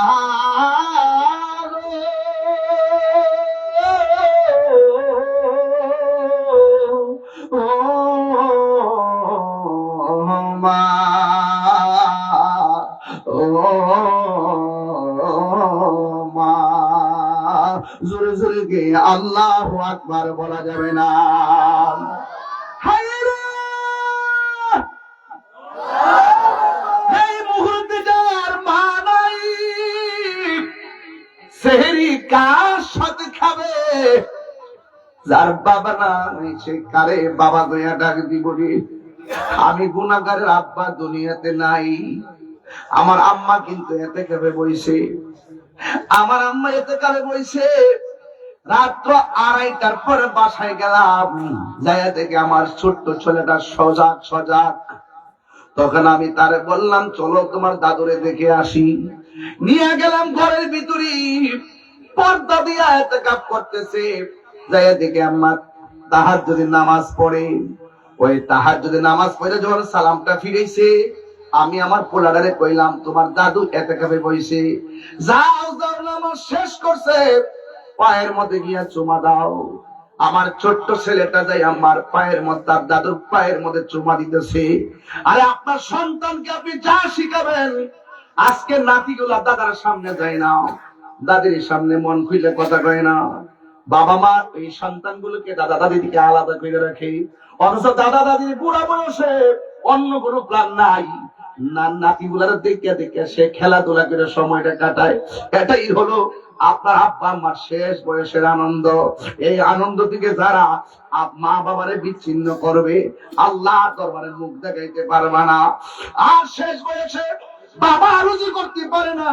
জোরে জোরে গে আল্লাহু আকবার বলা যাবে না এই মুহূর্তে যার মা নাই সেহরি কার সাথে খাবে যার বাবা নাই সে কারে বাবা গয়া ডাক দিব রে আমি গুনাহগারের আব্বা দুনিয়াতে নাই আমার আম্মা কিন্তু এতে কাবে বইছে আমার আম্মা এতে কাবে বইছে রাত্র 2:30টার পরে বাসায় গেলাম যাইয়া দেখে আমার ছোট্ট ছেলেটা সজাগ সজাগ তখন আমি তারে বললাম চলো তোমার দাদুরে দেখে আসি নিয়ে গেলাম ঘরের ভিতরে পর্দা দিয়া ইতিকাফ করতেছে যাইয়া দেখে আম্মা তাহাজ্জুদের নামাজ পড়ে ওই তাহাজ্জুদের নামাজ পড়ে যখন সালামটা ফিরেছে আমি আমার পোলাডারে কইলাম তোমার দাদু ইতিকাফে বইছে যাও যাও নামাজ শেষ করছে পায়ের মধ্যে গিয়া চুমা দাও আমার ছোট্ট ছেলেটা যাই আমার পায়ের মধ্যে তার দাদুর পায়ের মধ্যে চুমা দিতেছে আরে আপনার সন্তানকে আপনি যা শিখাবেন আজকে নাতিগুলা দাদার সামনে যায় না দাদির সামনে মন খুলে কথা কয় না বাবা মা এই সন্তানগুলোকে দাদা দাদি থেকে আলাদা করে রাখে অথচ দাদা দাদির বুড়া বয়সে অন্য কোনো প্ল্যান নাই নাতিগুলার দেখিয়া দেখিয়া সে খেলাধুলা করে সময়টা কাটায় এটাই হলো আপনার আব্বা আম্মার শেষ বয়সের আনন্দ এই আনন্দ থেকে যারা মা বাবারে বিচ্ছিন্ন করবে আল্লাহ দরবারে মুখ দেখাইতে পারবে না আর শেষ বয়সে বাবা রুজি করতে পারে না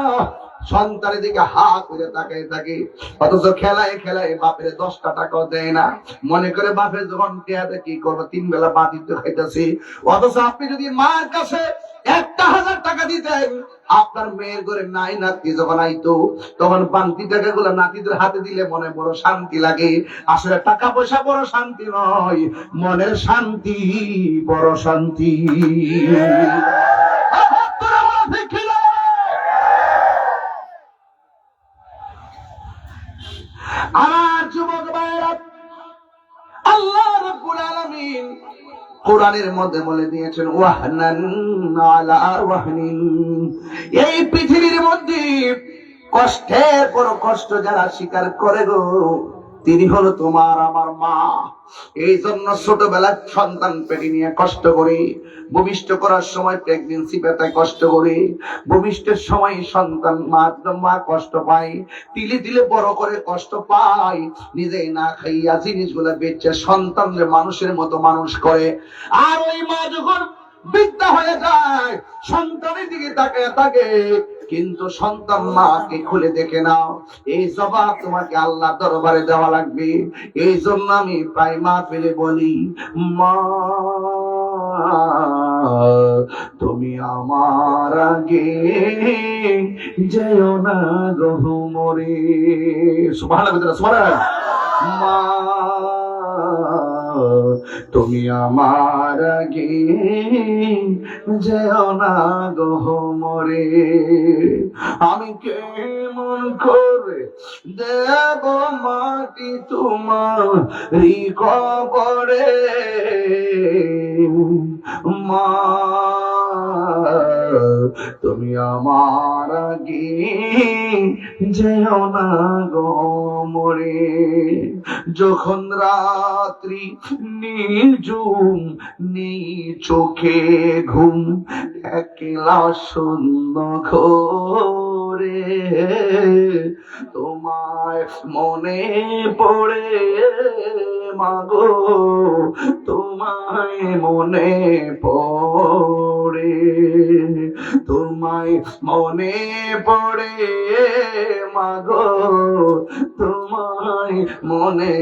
সন্তানের দিকে হা করে তাকায় থাকে অথচ খেলায় খেলায় বাপের 10টা টাকাও দেয় না মনে করে বাপের যখন টেয়াতে কি করবো 3 বেলা বাতিল খাইতেছি অথচ আপনি যদি মার কাছে 1000 টাকা দিতেন আপনার মেয়ের ঘরে নাই নাতি যখন আইতো তখন বান্তি টাকাগুলো নাতিদের হাতে দিলে মনে বড় শান্তি লাগে আসলে টাকা পয়সা বড় শান্তি নয় মনের শান্তি বড় শান্তি আমার যুবক ভাইরা আল্লাহ রাব্বুল আলামিন কোরআনের মধ্যে বলে দিয়েছেন ওয়াহনান আলা ওয়াহনিন এই পৃথিবীর মধ্যে কষ্টের বড় কষ্ট যারা স্বীকার করে গো তিনি হলো তোমার আমার মা এই জন্য ছোটবেলায় সন্তান পেটে নিয়ে কষ্ট করে ভূমিষ্ঠ করার সময় প্রেগন্যান্সি ব্যথায় কষ্ট করে ভূমিষ্ঠের সময় সন্তান মা কষ্ট পায় তিলে তিলে বড় করে কষ্ট পায় নিজেই না খাইয়া জিনিসগুলা বেচে সন্তানদের মানুষের মতো মানুষ করে আর ওই মা যখন বৃদ্ধা হয়ে যায় সন্তানের দিকে তাকায় থাকে কিন্তু সন্তান মাকে খুলে দেখে নাও, এই জবাব তোমাকে আল্লাহ দরবারে দেওয়া লাগবে। এই জন্য আমি প্রায় মাহফিলে বলি, মা তুমি আমার আগে যেও না গো মরে। সুবহানাল্লাহ, সুবহানাল্লাহ। মা তুমি আমার আগে যেও না গো মরে। আমি কেমন করে দেব মাটি তোমার কবরে, মা তুমি আমার আগে যেও না গো মরে। যখন রাত্রি নিঝুম নেই চোখে ঘুম, একলা শূন্য ঘরে তোমায় মনে পড়ে মাগো, তোমায় মনে পড়ে, তোমায় মনে পড়ে মাগো, তোমায় মনে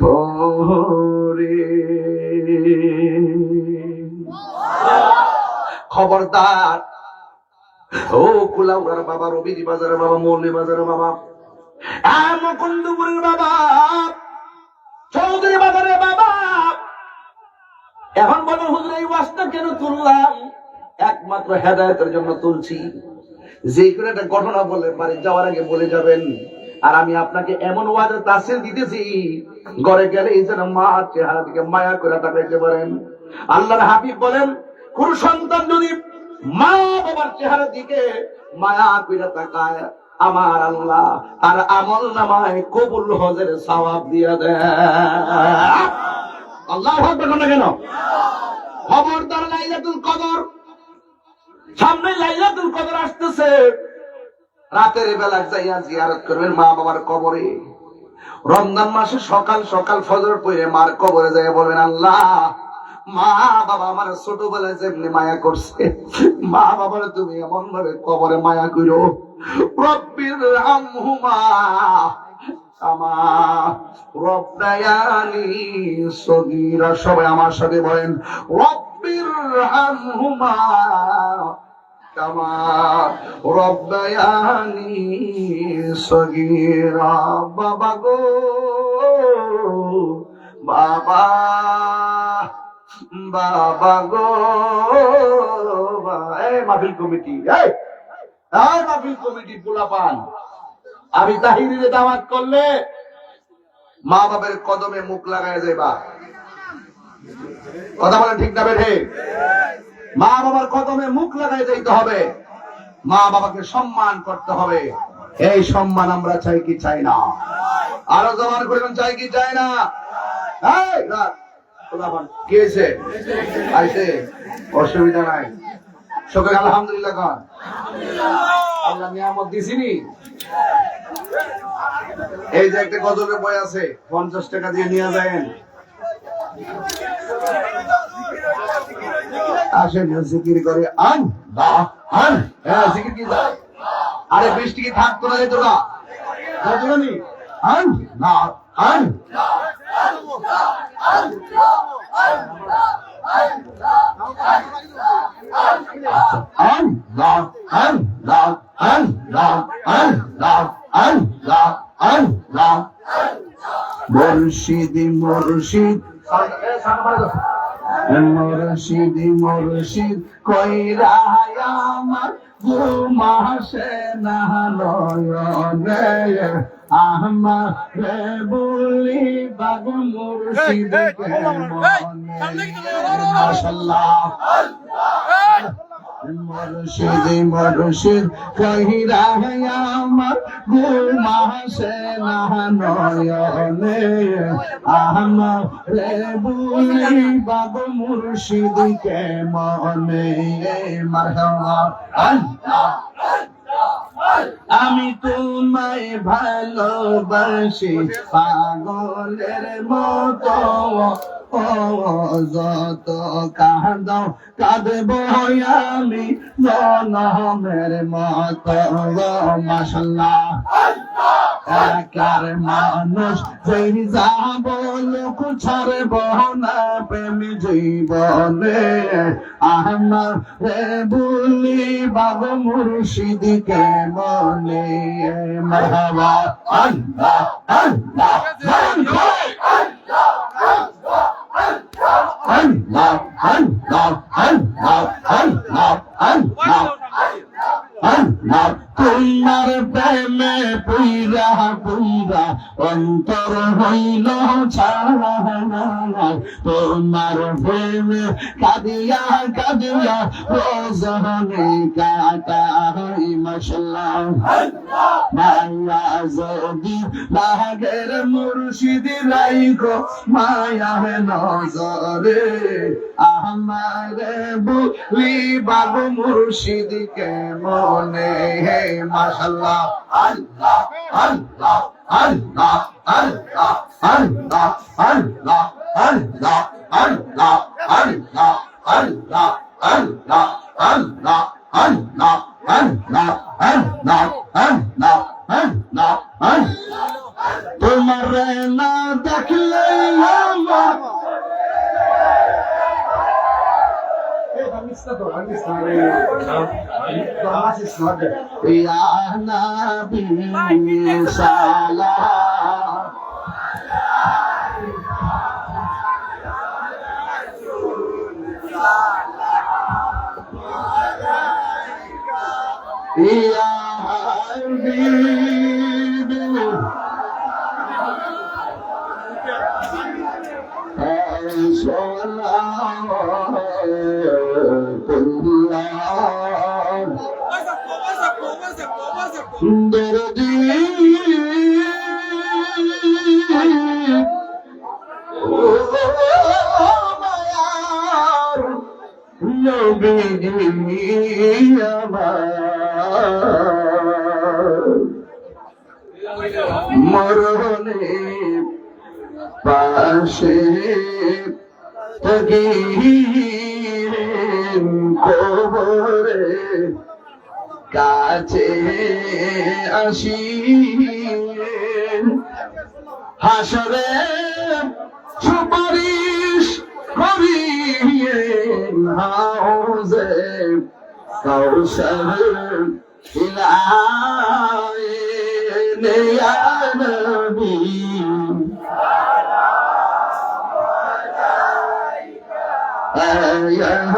পড়ে। খবরদার ও কুলাউড়ার বাবা, রবিজি বাজারের বাবা, মৌলী বাজারের বাবা, মুকুন্দপুরের বাবা, চৌধুরী বাজারের বাবা, এখন বলেন হুজুর এই ওয়াজটা কেন তুললাম? একমাত্র হেদায়েতের জন্য তুলছি। যে কোনো একটা ঘটনা বলে বাড়ি যাওয়ার আগে বলে যাবেন, আর আমি আপনাকে এমন ওয়াজের তাসির দিতেছি, ঘরে গেলে এই যেন মা চেহারা দিকে মায়া করে তাকাইতে পারেন। আল্লাহর হাবিব বলেন, কোন সন্তান যদি মা বাবার চেহারা দিকে মায়া করে তাকায়, আমার আল্লাহ আর আমল নামায় কবুল হজের সওয়াব দিয়া দেয়। আল্লাহু আকবার না কেন? খবরদার, লাইলাতুল কদর সামনে, লাইলাতুল কদর আসতেছে। রাতের বেলা যাইয়া জিয়ারত করবেন মা বাবার কবরে। রমজান মাসে সকাল সকাল ফজর পড়ে মার কবরে যাইয়া বলবেন, আল্লাহ মা বাবা আমার ছোটবেলায় যেমনি মায়া করছে, মা বাবার তুমি এমন ভাবে কবরে মায়া করো। রব্বির রাহমহুমা কামা রব্বায়ানি সগীরা। সবাই আমার সাথে বলেন, রব্বির রাহমহুমা কামা রব্বায়ানি সগীরা। বাবা গো বাবা, বাবা গো, মাহফিল কমিটি, মাহফিল কমিটি পোলাপান, আমি তাহিরিরে দাওয়াত করলে মা বাবার কদমে মুখ লাগায় যাইবা। কথা বলেন ঠিক না বেঠে? মা বাবার কদমে মুখ লাগাই যাইতে হবে, মা বাবাকে সম্মান করতে হবে। এই সম্মান আমরা চাই কি চাই না? আরো জমান করবেন, চাই কি চাই না? অসুবিধা নাই, সকলে আলহামদুলিল্লাহ কর। আল্লাহ নিয়ামত দিছিনি। এই যে একটা গজলের বই আছে, 50 টাকা দিয়ে নিয়ে যাবেন। আসেন জিকির করে আন দা আন, হ্যাঁ জিকির কি যায়। আরে 20 টাকা থাকতো না, যেত না নি আন না আন। মুর্শিদি মুর্শিদ মুর্শিদ মুর্শিদ কইরা আমার ঘুমাসে না নয়নে, আমার রে বলি বাগ মুর্শিদ মাশাআল্লাহ। মুর্শিদ মুর্শিদ কইরা আমার ঘুমাসে না নয়নে, আমার রে বলি বাগ মুর্শিদ কে মনে। মারহাবা আল্লাহ আমি তোমায় ভালোবাসি পাগলের মতো ও যত কাঁদাও কাঁদব আমি জনমের মতো মাশাআল্লাহ একার মানুষ যেই যাব লোক ছাড়ব না প্রেম জীবনে আমার রে বলি বাবা মুর্শিদকে মনে মারহাবা আল্লাহ আল্লাহ আল্লাহ আল্লাহ আল্লাহ আল্লাহ আল্লাহ আল্লাহ তোমার প্রেমে পুইরা পুইরা অন্তর হইল ছাড়া তোমার প্রেমে কাঁদিয়া কাঁদিয়া রোজনে কাটাই মাশাআল্লাহ মায়া যদি লাগের মুর্শিদ রাইখো মায়া নজরে আমারে বলি বাবু মুর্শিদকে মনে হে মাশাআল্লাহ আল্লাহ আল্লাহ আল্লাহ আল্লাহ আল্লাহ আল্লাহ আল্লাহ আল্লাহ আল্লাহ আল্লাহ আল্লাহ আল্লাহ আল্লাহ আল্লাহ আল্লাহ আল্লাহ আল্লাহ তোমার না দেখলে আমার Ya Nabi Salam Ya Habibi দরদি ও মায়ার নবী আমার মরণে পাশে তগিন কবরে কাছে আসি হাসরে সুপারিশ করিয়ে হাউজে কাউসার ইলায়ে ইয়া নবী يا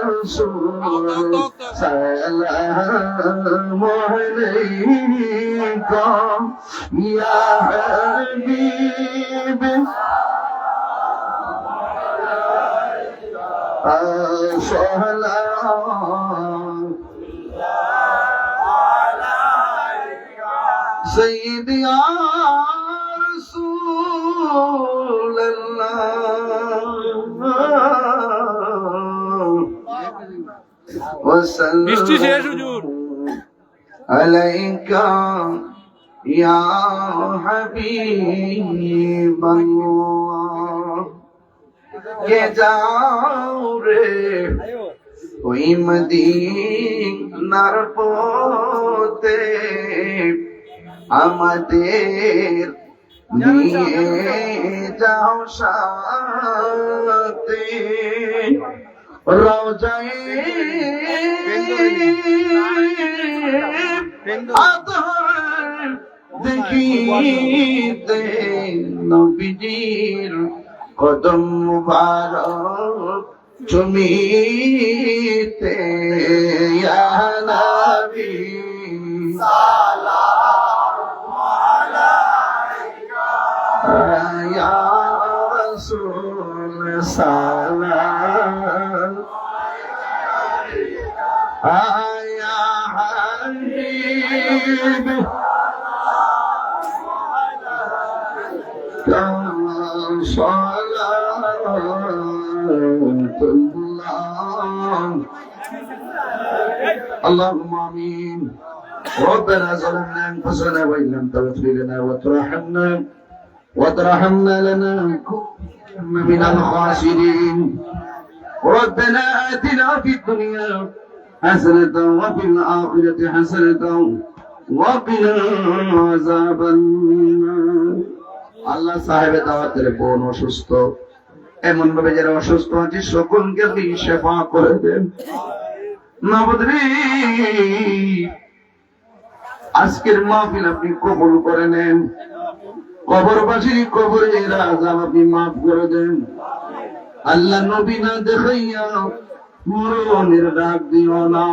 رسول سلام عليكم يا حبيبي سلام سيدي يا رسول الله বৃষ্টি শেষ হুজুর عليك يا حبيب الله কে যাও রে ওই মদিনার পথে আমাদের নিয়ে যাও সাথে রওজায়ে আদর দেখিতে নবীজির কদম মুবারক চুমিতে ইয়া নবী সালামু আলাইকা ইয়া রাসূল সালাম يا حبيبي صلاة الله اللهم آمين ربنا ظلمنا أنفسنا وإن لم تغفر لنا وترحمنا لنكن من الخاسرين ربنا آتنا في الدنيا حسنة وفي الآخرة حسنة وقنا عذاب النار আল্লাহ সাহেবের দাওয়াতের বোন অসুস্থ এমন ভাবে যারা অসুস্থ আছে সকলকে আপনি সেবা করে দেন নবদ্রী আজকের মাহফিল আপনি কবুল করে নেন কবরবাসীর কবরের আযাব আপনি মাফ করে দেন আল্লাহ নবী না দেখাইয়া মরণের ডাক দিও না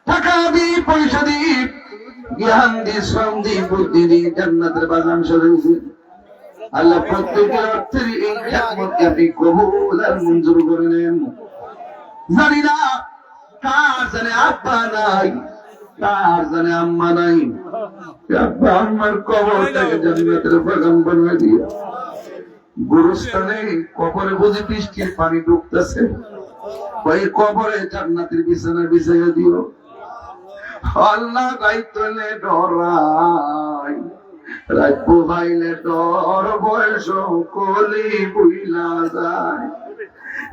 টাকা দি পয়সা দি জ্ঞান দি শ্রম দি বুদ্ধি দি জান্নাতের বাগান সরাইছে আল্লাহ প্রত্যেকের অর্থের এই খেদমতকে আপনি কবুল আর মঞ্জুর করে নেন জানি না কার জানে আব্বা নাই কার জানে আম্মা নাই আব্বা আম্মার কবরটাকে জান্নাতের বাগান বানিয়ে দিও গুরুস্থানে কবরে বুঝি বৃষ্টির পানি ঢুকতেছে ওই কবরে জান্নাতের বিছানা বিছাইয়া দিও আল্লাহ গাইতলে ডরাই রাত পোহাইলে ডর বয়স কলি বুইলা যায়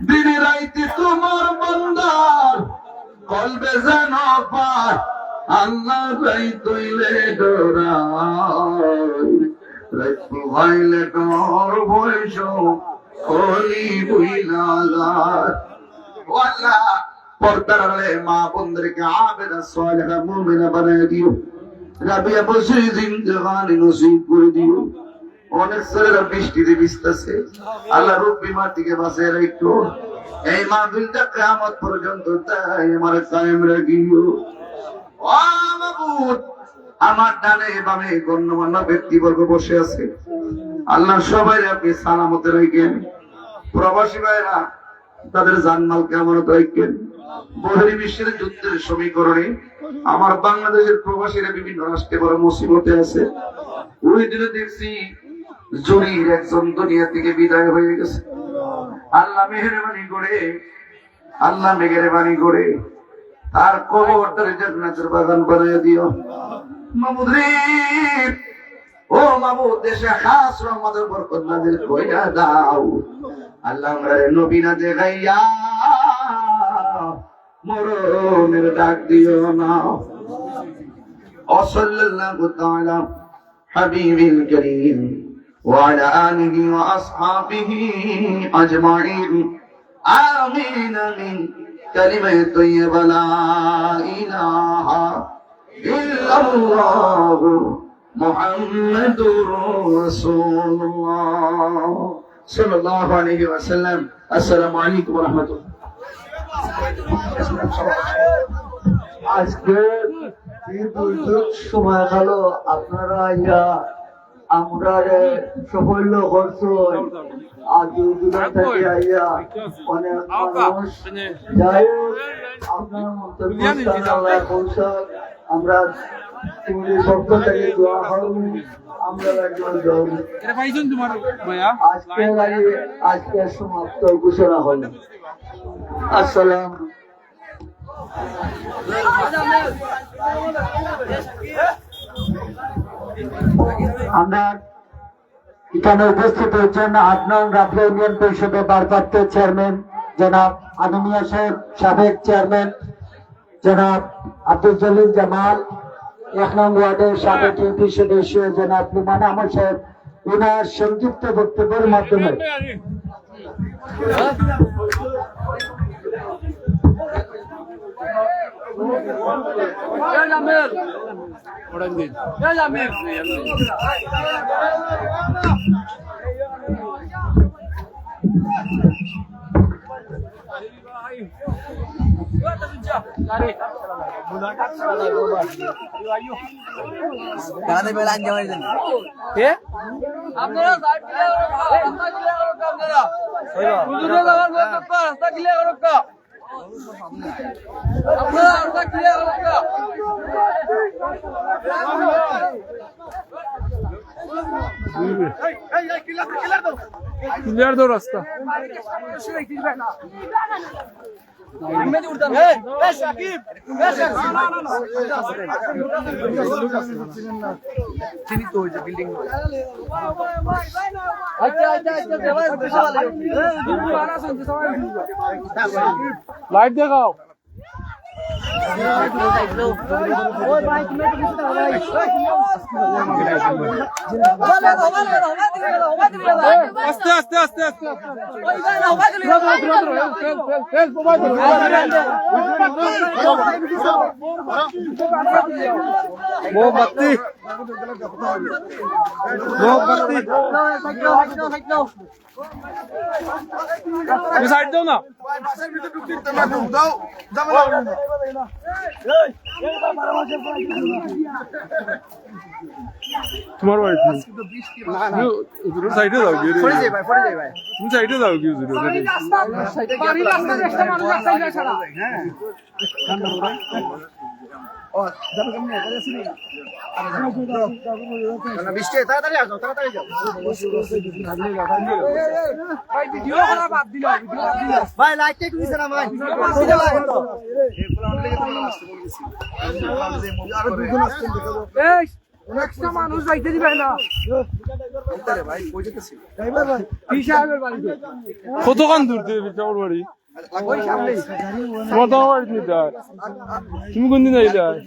দিনে রাইতে তোমার বান্দার কলবে যেন পায় আল্লাহ গাইতলে ডরাই রাত পোহাইলে ডর বয়স কলি বুইলা যায় ও আল্লাহ পর্দার আড়ালে মা বোনদেরকে আবেদা সালেহা মুমিনা বানায় দিও রাবিয়া বসে জিন্দেগানি নসিব করে দিও অনেক ছেলেরা বৃষ্টিতে ভিজতেছে আল্লাহ রোগ বিমার থেকে বাঁচিয়ে রাখো এই মাহফিলটা কিয়ামত পর্যন্ত তাই আমার কায়েম রাখিও ও মাবুদ আমার ডানে বামে গণ্যমান্য ব্যক্তিবর্গ বসে আছে আল্লাহ সবাই আপনি সালামতে রাখেন প্রবাসী ভাইরা তাদের জানমাল কেমন রাখেন বহির বিশ্বের যুদ্ধের সমীকরণে আমার বাংলাদেশের প্রবাসীরা বিভিন্ন রাষ্ট্রে বড় মুসিবতে আছে ওই দিনে দেখছি জরির একজন দুনিয়া থেকে বিদায় হয়ে গেছে আল্লাহ মেহেরবানি করে আল্লাহ মেহেরবানি করে তার কবরটারে জান্নাতের বাগান বানিয়ে দিও মাবুদ রে ও মাবুদ দেশে খাস রহমতের বরকত নাযিল কইরা দাও আল্লাহ আমরা নবী না দেখাইয়া মরণের ডাক দিও না সাল্লাল্লাহু তাআলা হাবিবিল কারীম ওয়া আলা আলিহি ওয়া আসহাবিহি আজমাইন আমিন আমিন কালিমা তাইয়্যিবা লা ইলাহা ইল্লাল্লাহু মুহাম্মাদুর রাসূলুল্লাহ সাল্লাল্লাহু আলাইহি ওয়াসাল্লাম আসসালামু আলাইকুম ওয়া রাহমাতুল্লাহ আজকে দুর্যোগ সময় গেল আপনারা আইয়া আমরা সাফল্য করছেন আর দূর থেকে আইয়া অনেক মানুষ যাই আপনার মন্তব্য পৌঁছাক আমরা তুমি পক্ষ থেকে দোয়া করবো আমরা আজকে সমাপ্ত ঘোষণা হল আসসালাম আমরা এখানে উপস্থিত হয়েছেন 8 নং রাবলা ইউনিয়ন পরিষদের ভারপ্রাপ্ত চেয়ারম্যান জনাব আনমিয়া সাহেব সাবেক চেয়ারম্যান জনাব আব্দুল জলিল জামাল 1 নং ওয়ার্ডের সাবেক ইউপি সদস্য জনাব লুমান আহমদ সাহেব ওনার সংক্ষিপ্ত বক্তব্যের মাধ্যমে ক্লিয়ার দো রাস্তা লাইট দেখাও আস্তে আস্তে আস্তে আস্তে মোমবাতি সাইড দাও না তোমার ওয়াইফ সাইডে যাও কি তুমি সাইডে যাও কি বৃষ্টি তাড়াতাড়ি আসো তাড়াতাড়ি যাও ভাই লাইটটা একটু দিছে না ভাই আরো দুজন আসছেন দেখাবো একটা মানুষ যাইতে দিবে না ভাই কই যেতেছি কতক্ষণ দূর থেকে চাউর বাড়ি তোমার তো বাড়ি নিতে হয় তুমি কোন দিন যাইতে হয়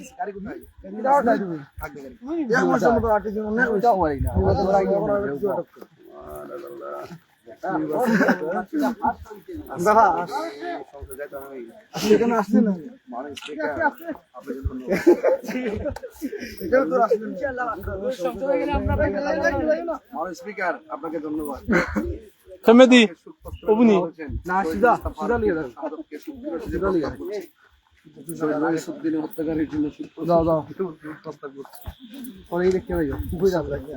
স্পিকার আপনাকে ধন্যবাদ মেদি অবনি না সিধা সিধা লিয়ে দাও সিধা লিয়ে দিনে হত্যাকারীর জন্য দাও দাও প্রস্তাব করছি পরেই দেখতে পাই খুবই দাম লাগে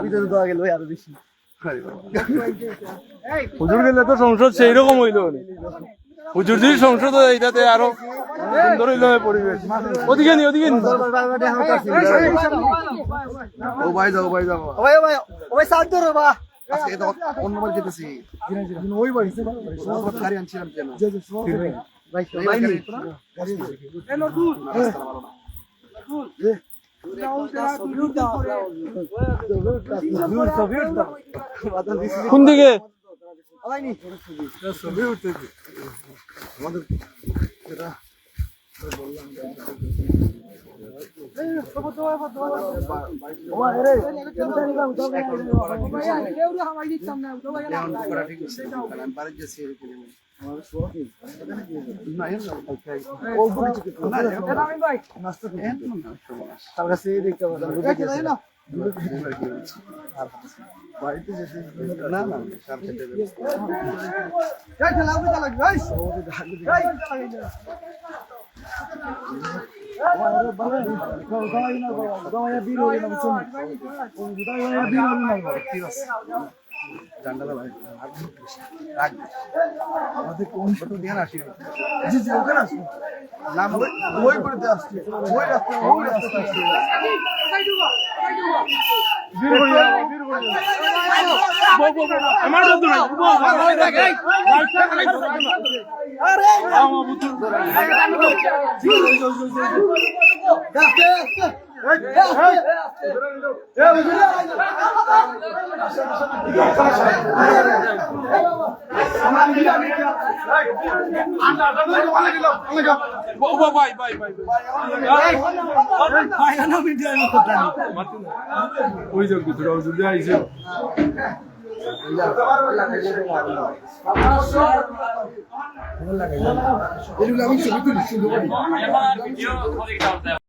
ভিতরে দেওয়া গেল আরো বেশি হুজুর গেলে তো সংসদ সেই রকম হইল হুজুর যদি সংসদ হয় এটাতে আরো সুন্দর হইল পরিবেশ ওদিকে নি ওদিকে নি ও ভাই যাও ভাই যাও ভাই ভাই ওই সাথ ধরো বা আজকে তো অন্য বাড়ি যেতেছি ওই বাড়ি গাড়ি আনছিলাম কেন ভাই ভাই এনো দূর কোন দিকে তার কাছে দেখতে পাবেন বাড়িতে যেতে না না সার খেতে জান্ডালা ভাই আমাদের কোন ছোট ধ্যান আসি জি জি ওখানে আসি নাম ওই করতে আসছে ওই রাস্তা আসছে আমার বন্ধু ওই যাক তোরা যদি আইছে এগুলো আমি ছবি তুলি